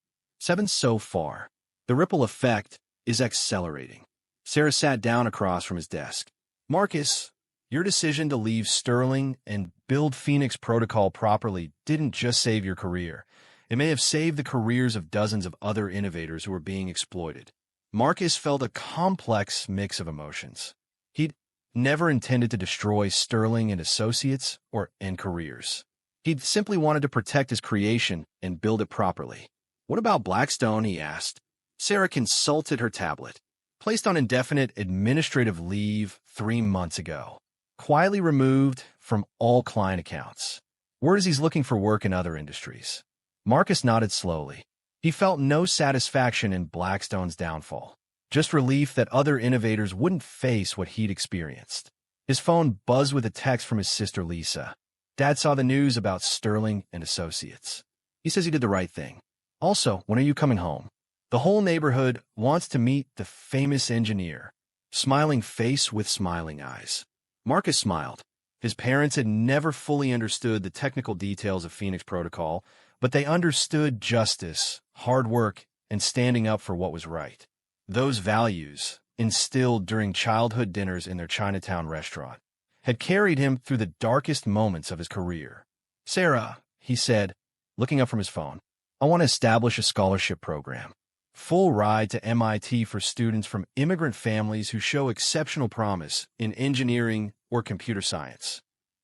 7 so far. The ripple effect is accelerating. Sarah sat down across from his desk. "Marcus, your decision to leave Sterling and build Phoenix Protocol properly didn't just save your career. It may have saved the careers of dozens of other innovators who are being exploited." Marcus felt a complex mix of emotions. He'd never intended to destroy Sterling and Associates or end careers. He'd simply wanted to protect his creation and build it properly. "What about Blackstone?" he asked. Sarah consulted her tablet. "Placed on indefinite administrative leave 3 months ago. Quietly removed from all client accounts. Word is he's looking for work in other industries." Marcus nodded slowly. He felt no satisfaction in Blackstone's downfall, just relief that other innovators wouldn't face what he'd experienced. His phone buzzed with a text from his sister Lisa. "Dad saw the news about Sterling and Associates. He says he did the right thing. Also, when are you coming home? The whole neighborhood wants to meet the famous engineer." Smiling face with smiling eyes. Marcus smiled. His parents had never fully understood the technical details of Phoenix Protocol, but they understood justice, hard work, and standing up for what was right. Those values, instilled during childhood dinners in their Chinatown restaurant, had carried him through the darkest moments of his career. "Sarah," he said, looking up from his phone, "I want to establish a scholarship program. Full ride to MIT for students from immigrant families who show exceptional promise in engineering or computer science."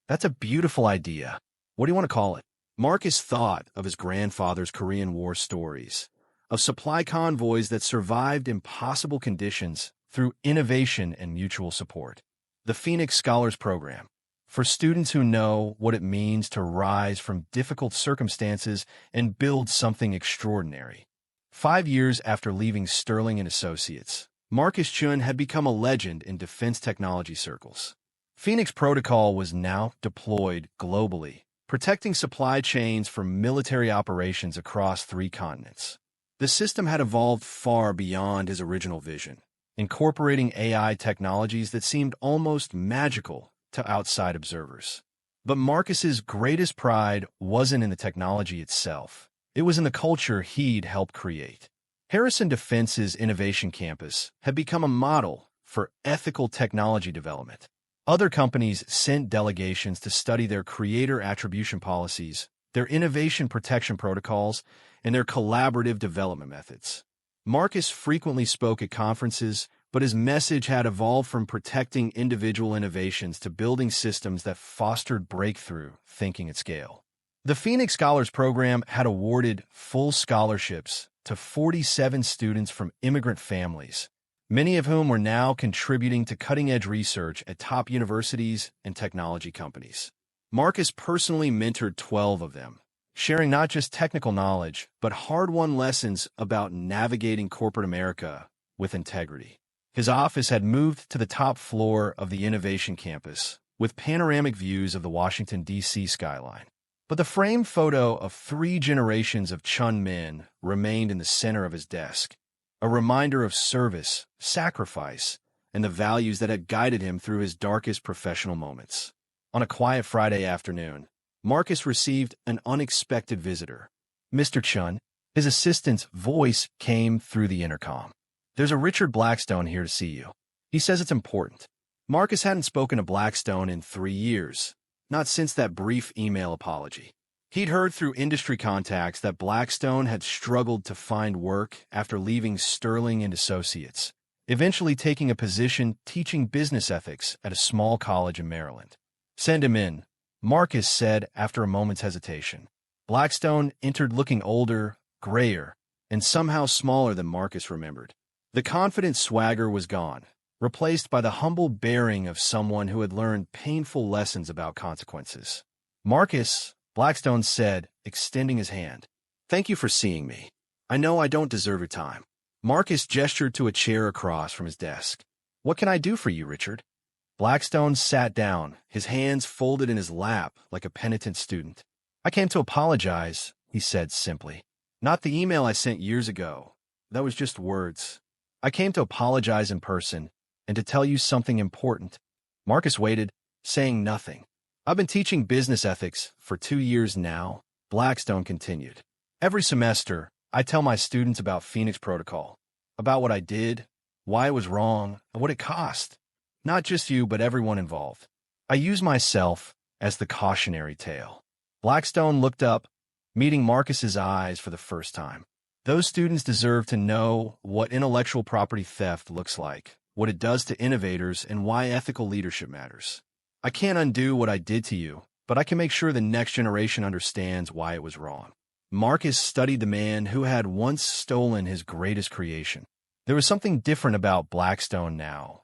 "That's a beautiful idea. What do you want to call it?" Marcus thought of his grandfather's Korean War stories, of supply convoys that survived impossible conditions through innovation and mutual support. The Phoenix Scholars Program, for students who know what it means to rise from difficult circumstances and build something extraordinary. 5 years after leaving Sterling and Associates, Marcus Chun had become a legend in defense technology circles. Phoenix Protocol was now deployed globally, protecting supply chains for military operations across 3 continents. The system had evolved far beyond his original vision, incorporating AI technologies that seemed almost magical to outside observers. But Marcus's greatest pride wasn't in the technology itself. It was in the culture he'd helped create. Harrison Defense's Innovation Campus had become a model for ethical technology development. Other companies sent delegations to study their creator attribution policies, their innovation protection protocols, and their collaborative development methods. Marcus frequently spoke at conferences, but his message had evolved from protecting individual innovations to building systems that fostered breakthrough thinking at scale. The Phoenix Scholars Program had awarded full scholarships to 47 students from immigrant families, many of whom were now contributing to cutting-edge research at top universities and technology companies. Marcus personally mentored 12 of them, sharing not just technical knowledge, but hard-won lessons about navigating corporate America with integrity. His office had moved to the top floor of the Innovation Campus, with panoramic views of the Washington, D.C. skyline. But the framed photo of 3 generations of Chun men remained in the center of his desk, a reminder of service, sacrifice, and the values that had guided him through his darkest professional moments. On a quiet Friday afternoon, Marcus received an unexpected visitor. "Mr. Chun," his assistant's voice came through the intercom. "There's a Richard Blackstone here to see you. He says it's important." Marcus hadn't spoken to Blackstone in 3 years, not since that brief email apology. He'd heard through industry contacts that Blackstone had struggled to find work after leaving Sterling and Associates, eventually taking a position teaching business ethics at a small college in Maryland. "Send him in," Marcus said after a moment's hesitation. Blackstone entered looking older, grayer, and somehow smaller than Marcus remembered. The confident swagger was gone, replaced by the humble bearing of someone who had learned painful lessons about consequences. Marcus, Blackstone said, extending his hand. Thank you for seeing me. I know I don't deserve your time. Marcus gestured to a chair across from his desk. What can I do for you, Richard? Blackstone sat down, his hands folded in his lap like a penitent student. I came to apologize, he said simply. Not the email I sent years ago. That was just words. I came to apologize in person and to tell you something important. Marcus waited, saying nothing. I've been teaching business ethics for 2 years now, Blackstone continued. Every semester, I tell my students about Phoenix Protocol, about what I did, why it was wrong, and what it cost. Not just you, but everyone involved. I use myself as the cautionary tale. Blackstone looked up, meeting Marcus's eyes for the first time. Those students deserve to know what intellectual property theft looks like, what it does to innovators, and why ethical leadership matters. I can't undo what I did to you, but I can make sure the next generation understands why it was wrong. Marcus studied the man who had once stolen his greatest creation. There was something different about Blackstone now,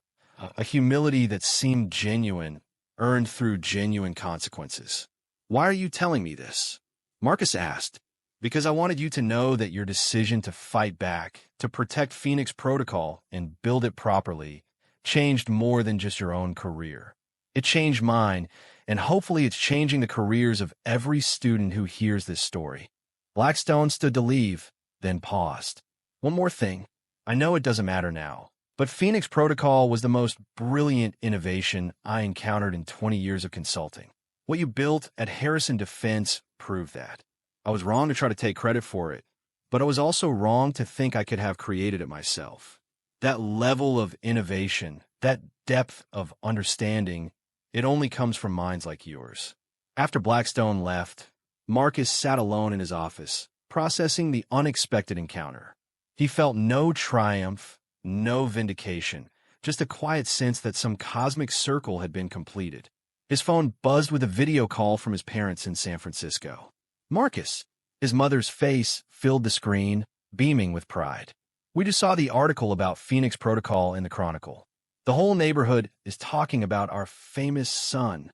a humility that seemed genuine, earned through genuine consequences. Why are you telling me this? Marcus asked. Because I wanted you to know that your decision to fight back, to protect Phoenix Protocol and build it properly, changed more than just your own career. It changed mine, and hopefully it's changing the careers of every student who hears this story. Blackstone stood to leave, then paused. One more thing. I know it doesn't matter now, but Phoenix Protocol was the most brilliant innovation I encountered in 20 years of consulting. What you built at Harrison Defense proved that. I was wrong to try to take credit for it, but I was also wrong to think I could have created it myself. That level of innovation, that depth of understanding, it only comes from minds like yours. After Blackstone left, Marcus sat alone in his office, processing the unexpected encounter. He felt no triumph, no vindication, just a quiet sense that some cosmic circle had been completed. His phone buzzed with a video call from his parents in San Francisco. Marcus, his mother's face filled the screen, beaming with pride. We just saw the article about Phoenix Protocol in the Chronicle. The whole neighborhood is talking about our famous son.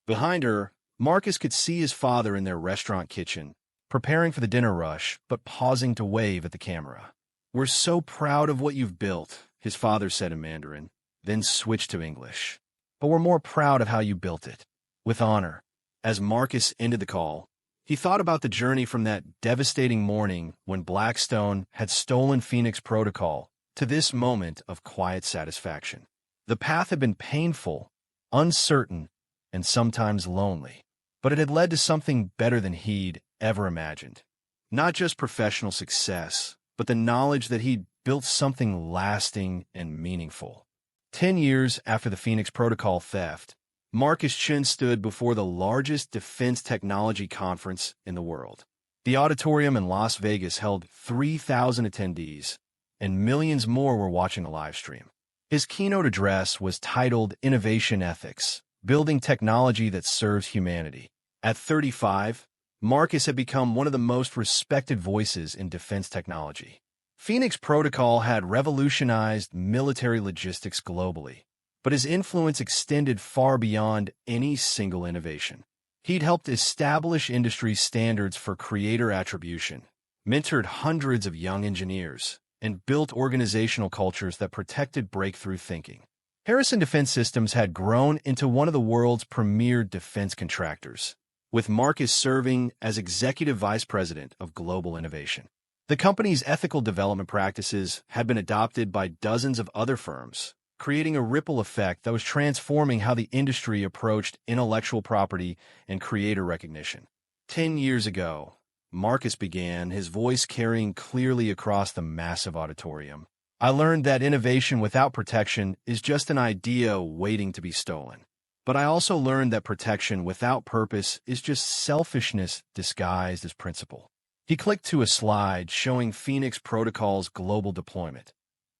Behind her, Marcus could see his father in their restaurant kitchen, preparing for the dinner rush, but pausing to wave at the camera. We're so proud of what you've built, his father said in Mandarin, then switched to English. But we're more proud of how you built it, with honor. As Marcus ended the call, he thought about the journey from that devastating morning when Blackstone had stolen Phoenix Protocol to this moment of quiet satisfaction. The path had been painful, uncertain, and sometimes lonely, but it had led to something better than he'd ever imagined. Not just professional success, but the knowledge that he'd built something lasting and meaningful. 10 years after the Phoenix Protocol theft, Marcus Chin stood before the largest defense technology conference in the world. The auditorium in Las Vegas held 3,000 attendees, and millions more were watching the live stream. His keynote address was titled Innovation Ethics, Building Technology That Serves Humanity. At 35, Marcus had become one of the most respected voices in defense technology. Phoenix Protocol had revolutionized military logistics globally, but his influence extended far beyond any single innovation. He'd helped establish industry standards for creator attribution, mentored hundreds of young engineers, and built organizational cultures that protected breakthrough thinking. Harrison Defense Systems had grown into one of the world's premier defense contractors, with Marcus serving as Executive Vice President of Global Innovation. The company's ethical development practices had been adopted by dozens of other firms, creating a ripple effect that was transforming how the industry approached intellectual property and creator recognition. 10 years ago, Marcus began, his voice carrying clearly across the massive auditorium. I learned that innovation without protection is just an idea waiting to be stolen. But I also learned that protection without purpose is just selfishness disguised as principle. He clicked to a slide showing Phoenix Protocol's global deployment.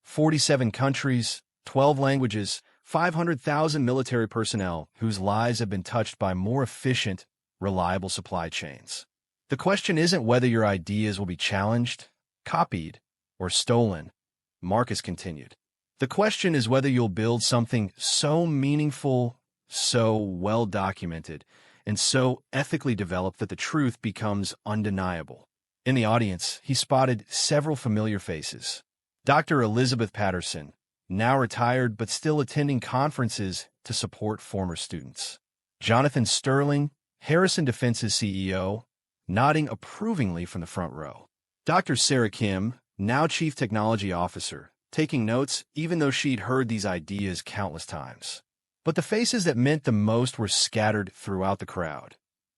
47 countries, 12 languages, 500,000 military personnel whose lives have been touched by more efficient, reliable supply chains. The question isn't whether your ideas will be challenged, copied, or stolen, Marcus continued. The question is whether you'll build something so meaningful, so well-documented, and so ethically developed that the truth becomes undeniable. In the audience, he spotted several familiar faces. Dr. Elizabeth Patterson, now retired but still attending conferences to support former students. Jonathan Sterling, Harrison Defense's CEO, nodding approvingly from the front row. Dr. Sarah Kim, now Chief Technology Officer, taking notes even though she'd heard these ideas countless times. But the faces that meant the most were scattered throughout the crowd.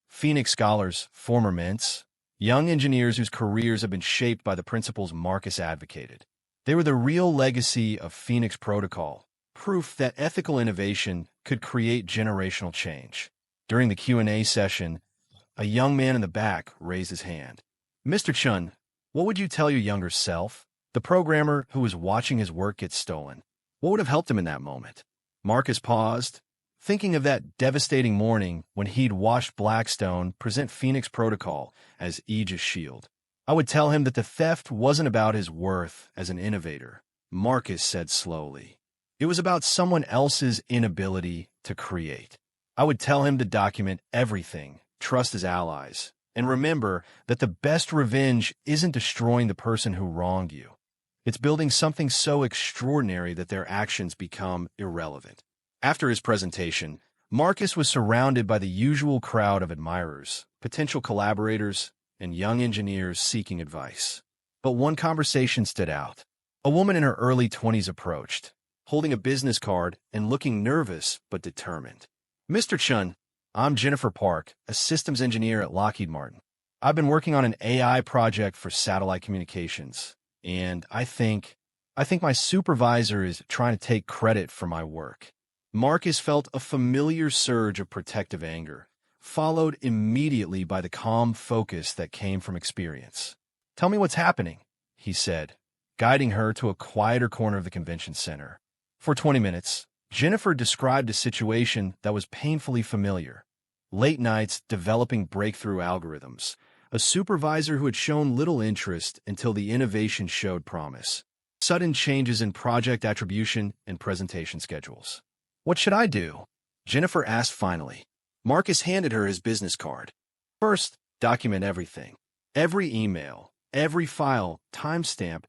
Phoenix scholars, former mints, young engineers whose careers have been shaped by the principles Marcus advocated. They were the real legacy of Phoenix Protocol, proof that ethical innovation could create generational change. During the Q&A session, a young man in the back raised his hand. Mr. Chun, what would you tell your younger self? The programmer who was watching his work get stolen. What would have helped him in that moment? Marcus paused, thinking of that devastating morning when he'd watched Blackstone present Phoenix Protocol as Aegis Shield. I would tell him that the theft wasn't about his worth as an innovator, Marcus said slowly. It was about someone else's inability to create. I would tell him to document everything, trust his allies, and remember that the best revenge isn't destroying the person who wronged you. It's building something so extraordinary that their actions become irrelevant. After his presentation, Marcus was surrounded by the usual crowd of admirers, potential collaborators, and young engineers seeking advice. But one conversation stood out. A woman in her early 20s approached, holding a business card and looking nervous but determined. Mr. Chun, I'm Jennifer Park, a systems engineer at Lockheed Martin. I've been working on an AI project for satellite communications, and I think my supervisor is trying to take credit for my work. Marcus felt a familiar surge of protective anger, followed immediately by the calm focus that came from experience. Tell me what's happening, he said, guiding her to a quieter corner of the convention center. For 20 minutes, Jennifer described a situation that was painfully familiar. Late nights developing breakthrough algorithms, a supervisor who had shown little interest until the innovation showed promise, sudden changes in project attribution and presentation schedules. What should I do? Jennifer asked finally. Marcus handed her his business card. First, document everything. Every email, every file, timestamp,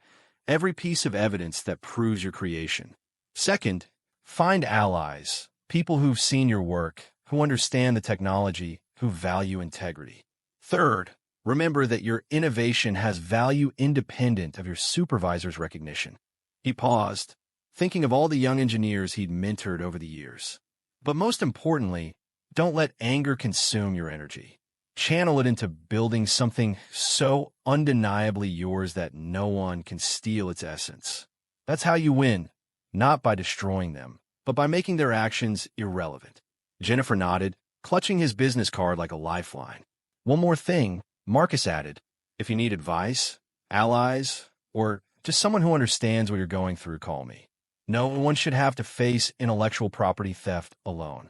every piece of evidence that proves your creation. Second, find allies, people who've seen your work, who understand the technology, who value integrity. Third, remember that your innovation has value independent of your supervisor's recognition. He paused, thinking of all the young engineers he'd mentored over the years. But most importantly, don't let anger consume your energy. Channel it into building something so undeniably yours that no one can steal its essence. That's how you win, not by destroying them, but by making their actions irrelevant. Jennifer nodded, clutching his business card like a lifeline. One more thing, Marcus added. If you need advice, allies, or just someone who understands what you're going through, call me. No one should have to face intellectual property theft alone.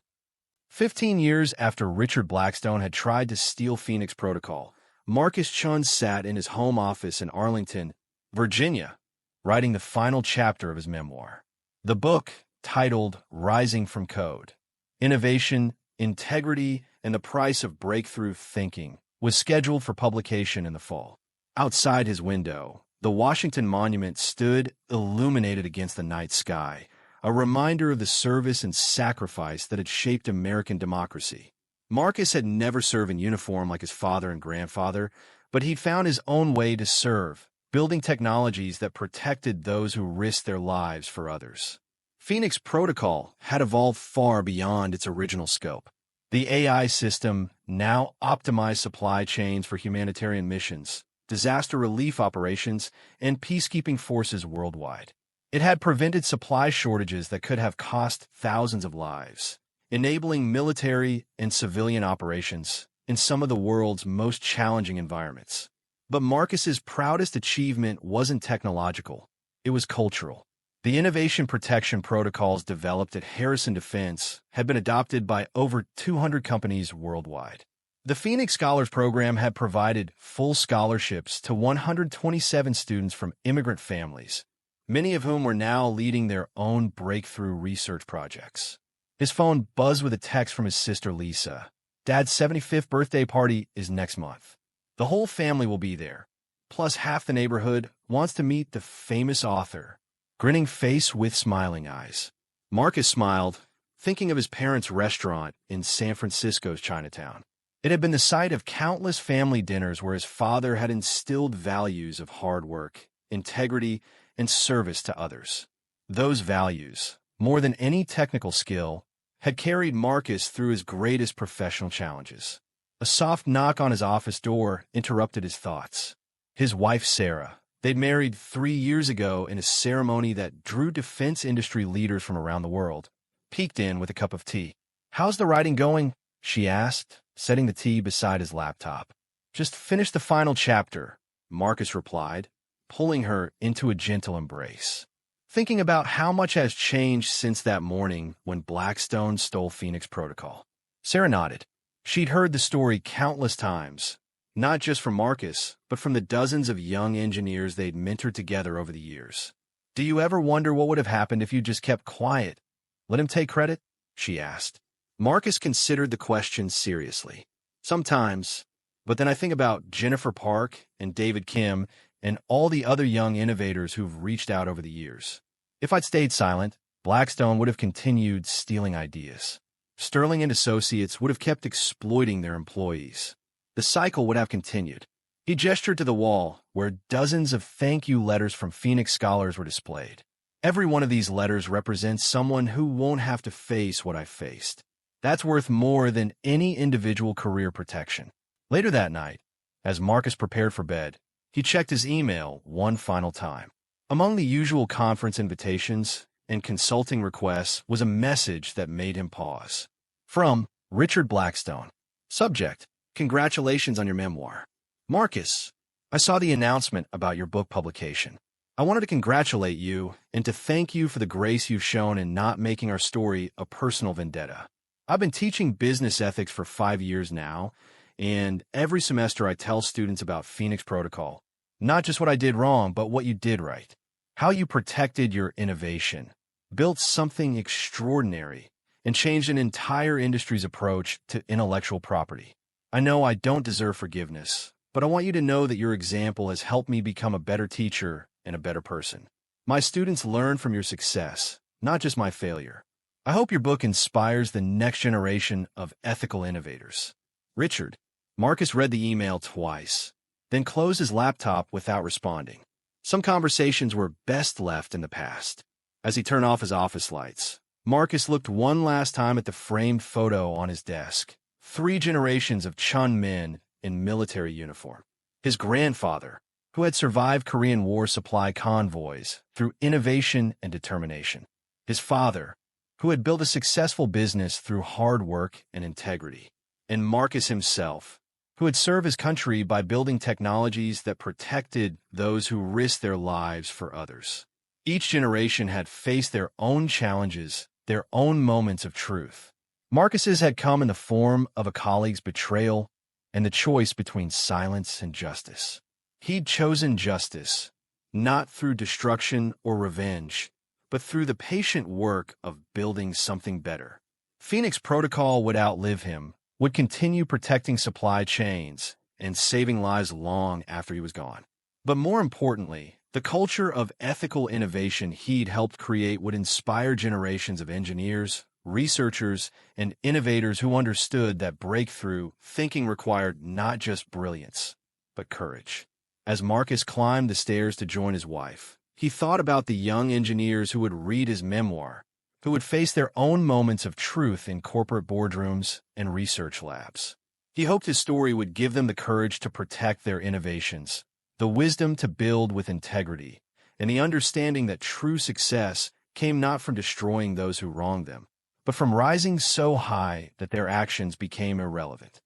15 years after Richard Blackstone had tried to steal Phoenix Protocol, Marcus Chun sat in his home office in Arlington, Virginia, writing the final chapter of his memoir. The book, titled Rising from Code, Innovation, Integrity, and the Price of Breakthrough Thinking, was scheduled for publication in the fall. Outside his window, the Washington Monument stood illuminated against the night sky, a reminder of the service and sacrifice that had shaped American democracy. Marcus had never served in uniform like his father and grandfather, but he'd found his own way to serve, building technologies that protected those who risked their lives for others. Phoenix Protocol had evolved far beyond its original scope. The AI system now optimized supply chains for humanitarian missions, disaster relief operations, and peacekeeping forces worldwide. It had prevented supply shortages that could have cost thousands of lives, enabling military and civilian operations in some of the world's most challenging environments. But Marcus's proudest achievement wasn't technological, it was cultural. The innovation protection protocols developed at Harrison Defense had been adopted by over 200 companies worldwide. The Phoenix Scholars Program had provided full scholarships to 127 students from immigrant families, many of whom were now leading their own breakthrough research projects. His phone buzzed with a text from his sister Lisa. "Dad's 75th birthday party is next month. The whole family will be there. Plus half the neighborhood wants to meet the famous author." Grinning face with smiling eyes. Marcus smiled, thinking of his parents' restaurant in San Francisco's Chinatown. It had been the site of countless family dinners where his father had instilled values of hard work, integrity, and service to others. Those values, more than any technical skill, had carried Marcus through his greatest professional challenges. A soft knock on his office door interrupted his thoughts. His wife, Sarah. They'd married 3 years ago in a ceremony that drew defense industry leaders from around the world, peeked in with a cup of tea. "How's the writing going?" she asked, setting the tea beside his laptop. "Just finished the final chapter," Marcus replied, pulling her into a gentle embrace. "Thinking about how much has changed since that morning when Blackstone stole Phoenix Protocol." Sarah nodded. She'd heard the story countless times, not just from Marcus, but from the dozens of young engineers they'd mentored together over the years. "Do you ever wonder what would have happened if you just kept quiet? Let him take credit?" she asked. Marcus considered the question seriously. "Sometimes, but then I think about Jennifer Park and David Kim and all the other young innovators who've reached out over the years. If I'd stayed silent, Blackstone would have continued stealing ideas. Sterling and Associates would have kept exploiting their employees. The cycle would have continued." He gestured to the wall, where dozens of thank you letters from Phoenix scholars were displayed. "Every one of these letters represents someone who won't have to face what I faced. That's worth more than any individual career protection." Later that night, as Marcus prepared for bed, he checked his email one final time. Among the usual conference invitations and consulting requests was a message that made him pause. From Richard Blackstone. Subject: "Congratulations on your memoir. Marcus, I saw the announcement about your book publication. I wanted to congratulate you and to thank you for the grace you've shown in not making our story a personal vendetta. I've been teaching business ethics for 5 years now, and every semester I tell students about Phoenix Protocol. Not just what I did wrong, but what you did right. How you protected your innovation, built something extraordinary, and changed an entire industry's approach to intellectual property. I know I don't deserve forgiveness, but I want you to know that your example has helped me become a better teacher and a better person. My students learn from your success, not just my failure. I hope your book inspires the next generation of ethical innovators." Richard. Marcus read the email twice, then closed his laptop without responding. Some conversations were best left in the past. As he turned off his office lights, Marcus looked one last time at the framed photo on his desk. 3 generations of Chun men in military uniform. His grandfather, who had survived Korean War supply convoys through innovation and determination. His father, who had built a successful business through hard work and integrity. And Marcus himself, who had served his country by building technologies that protected those who risked their lives for others. Each generation had faced their own challenges, their own moments of truth. Marcus's had come in the form of a colleague's betrayal and the choice between silence and justice. He'd chosen justice, not through destruction or revenge, but through the patient work of building something better. Phoenix Protocol would outlive him, would continue protecting supply chains and saving lives long after he was gone. But more importantly, the culture of ethical innovation he'd helped create would inspire generations of engineers, researchers, and innovators who understood that breakthrough thinking required not just brilliance, but courage. As Marcus climbed the stairs to join his wife, he thought about the young engineers who would read his memoir, who would face their own moments of truth in corporate boardrooms and research labs. He hoped his story would give them the courage to protect their innovations, the wisdom to build with integrity, and the understanding that true success came not from destroying those who wronged them, but from rising so high that their actions became irrelevant.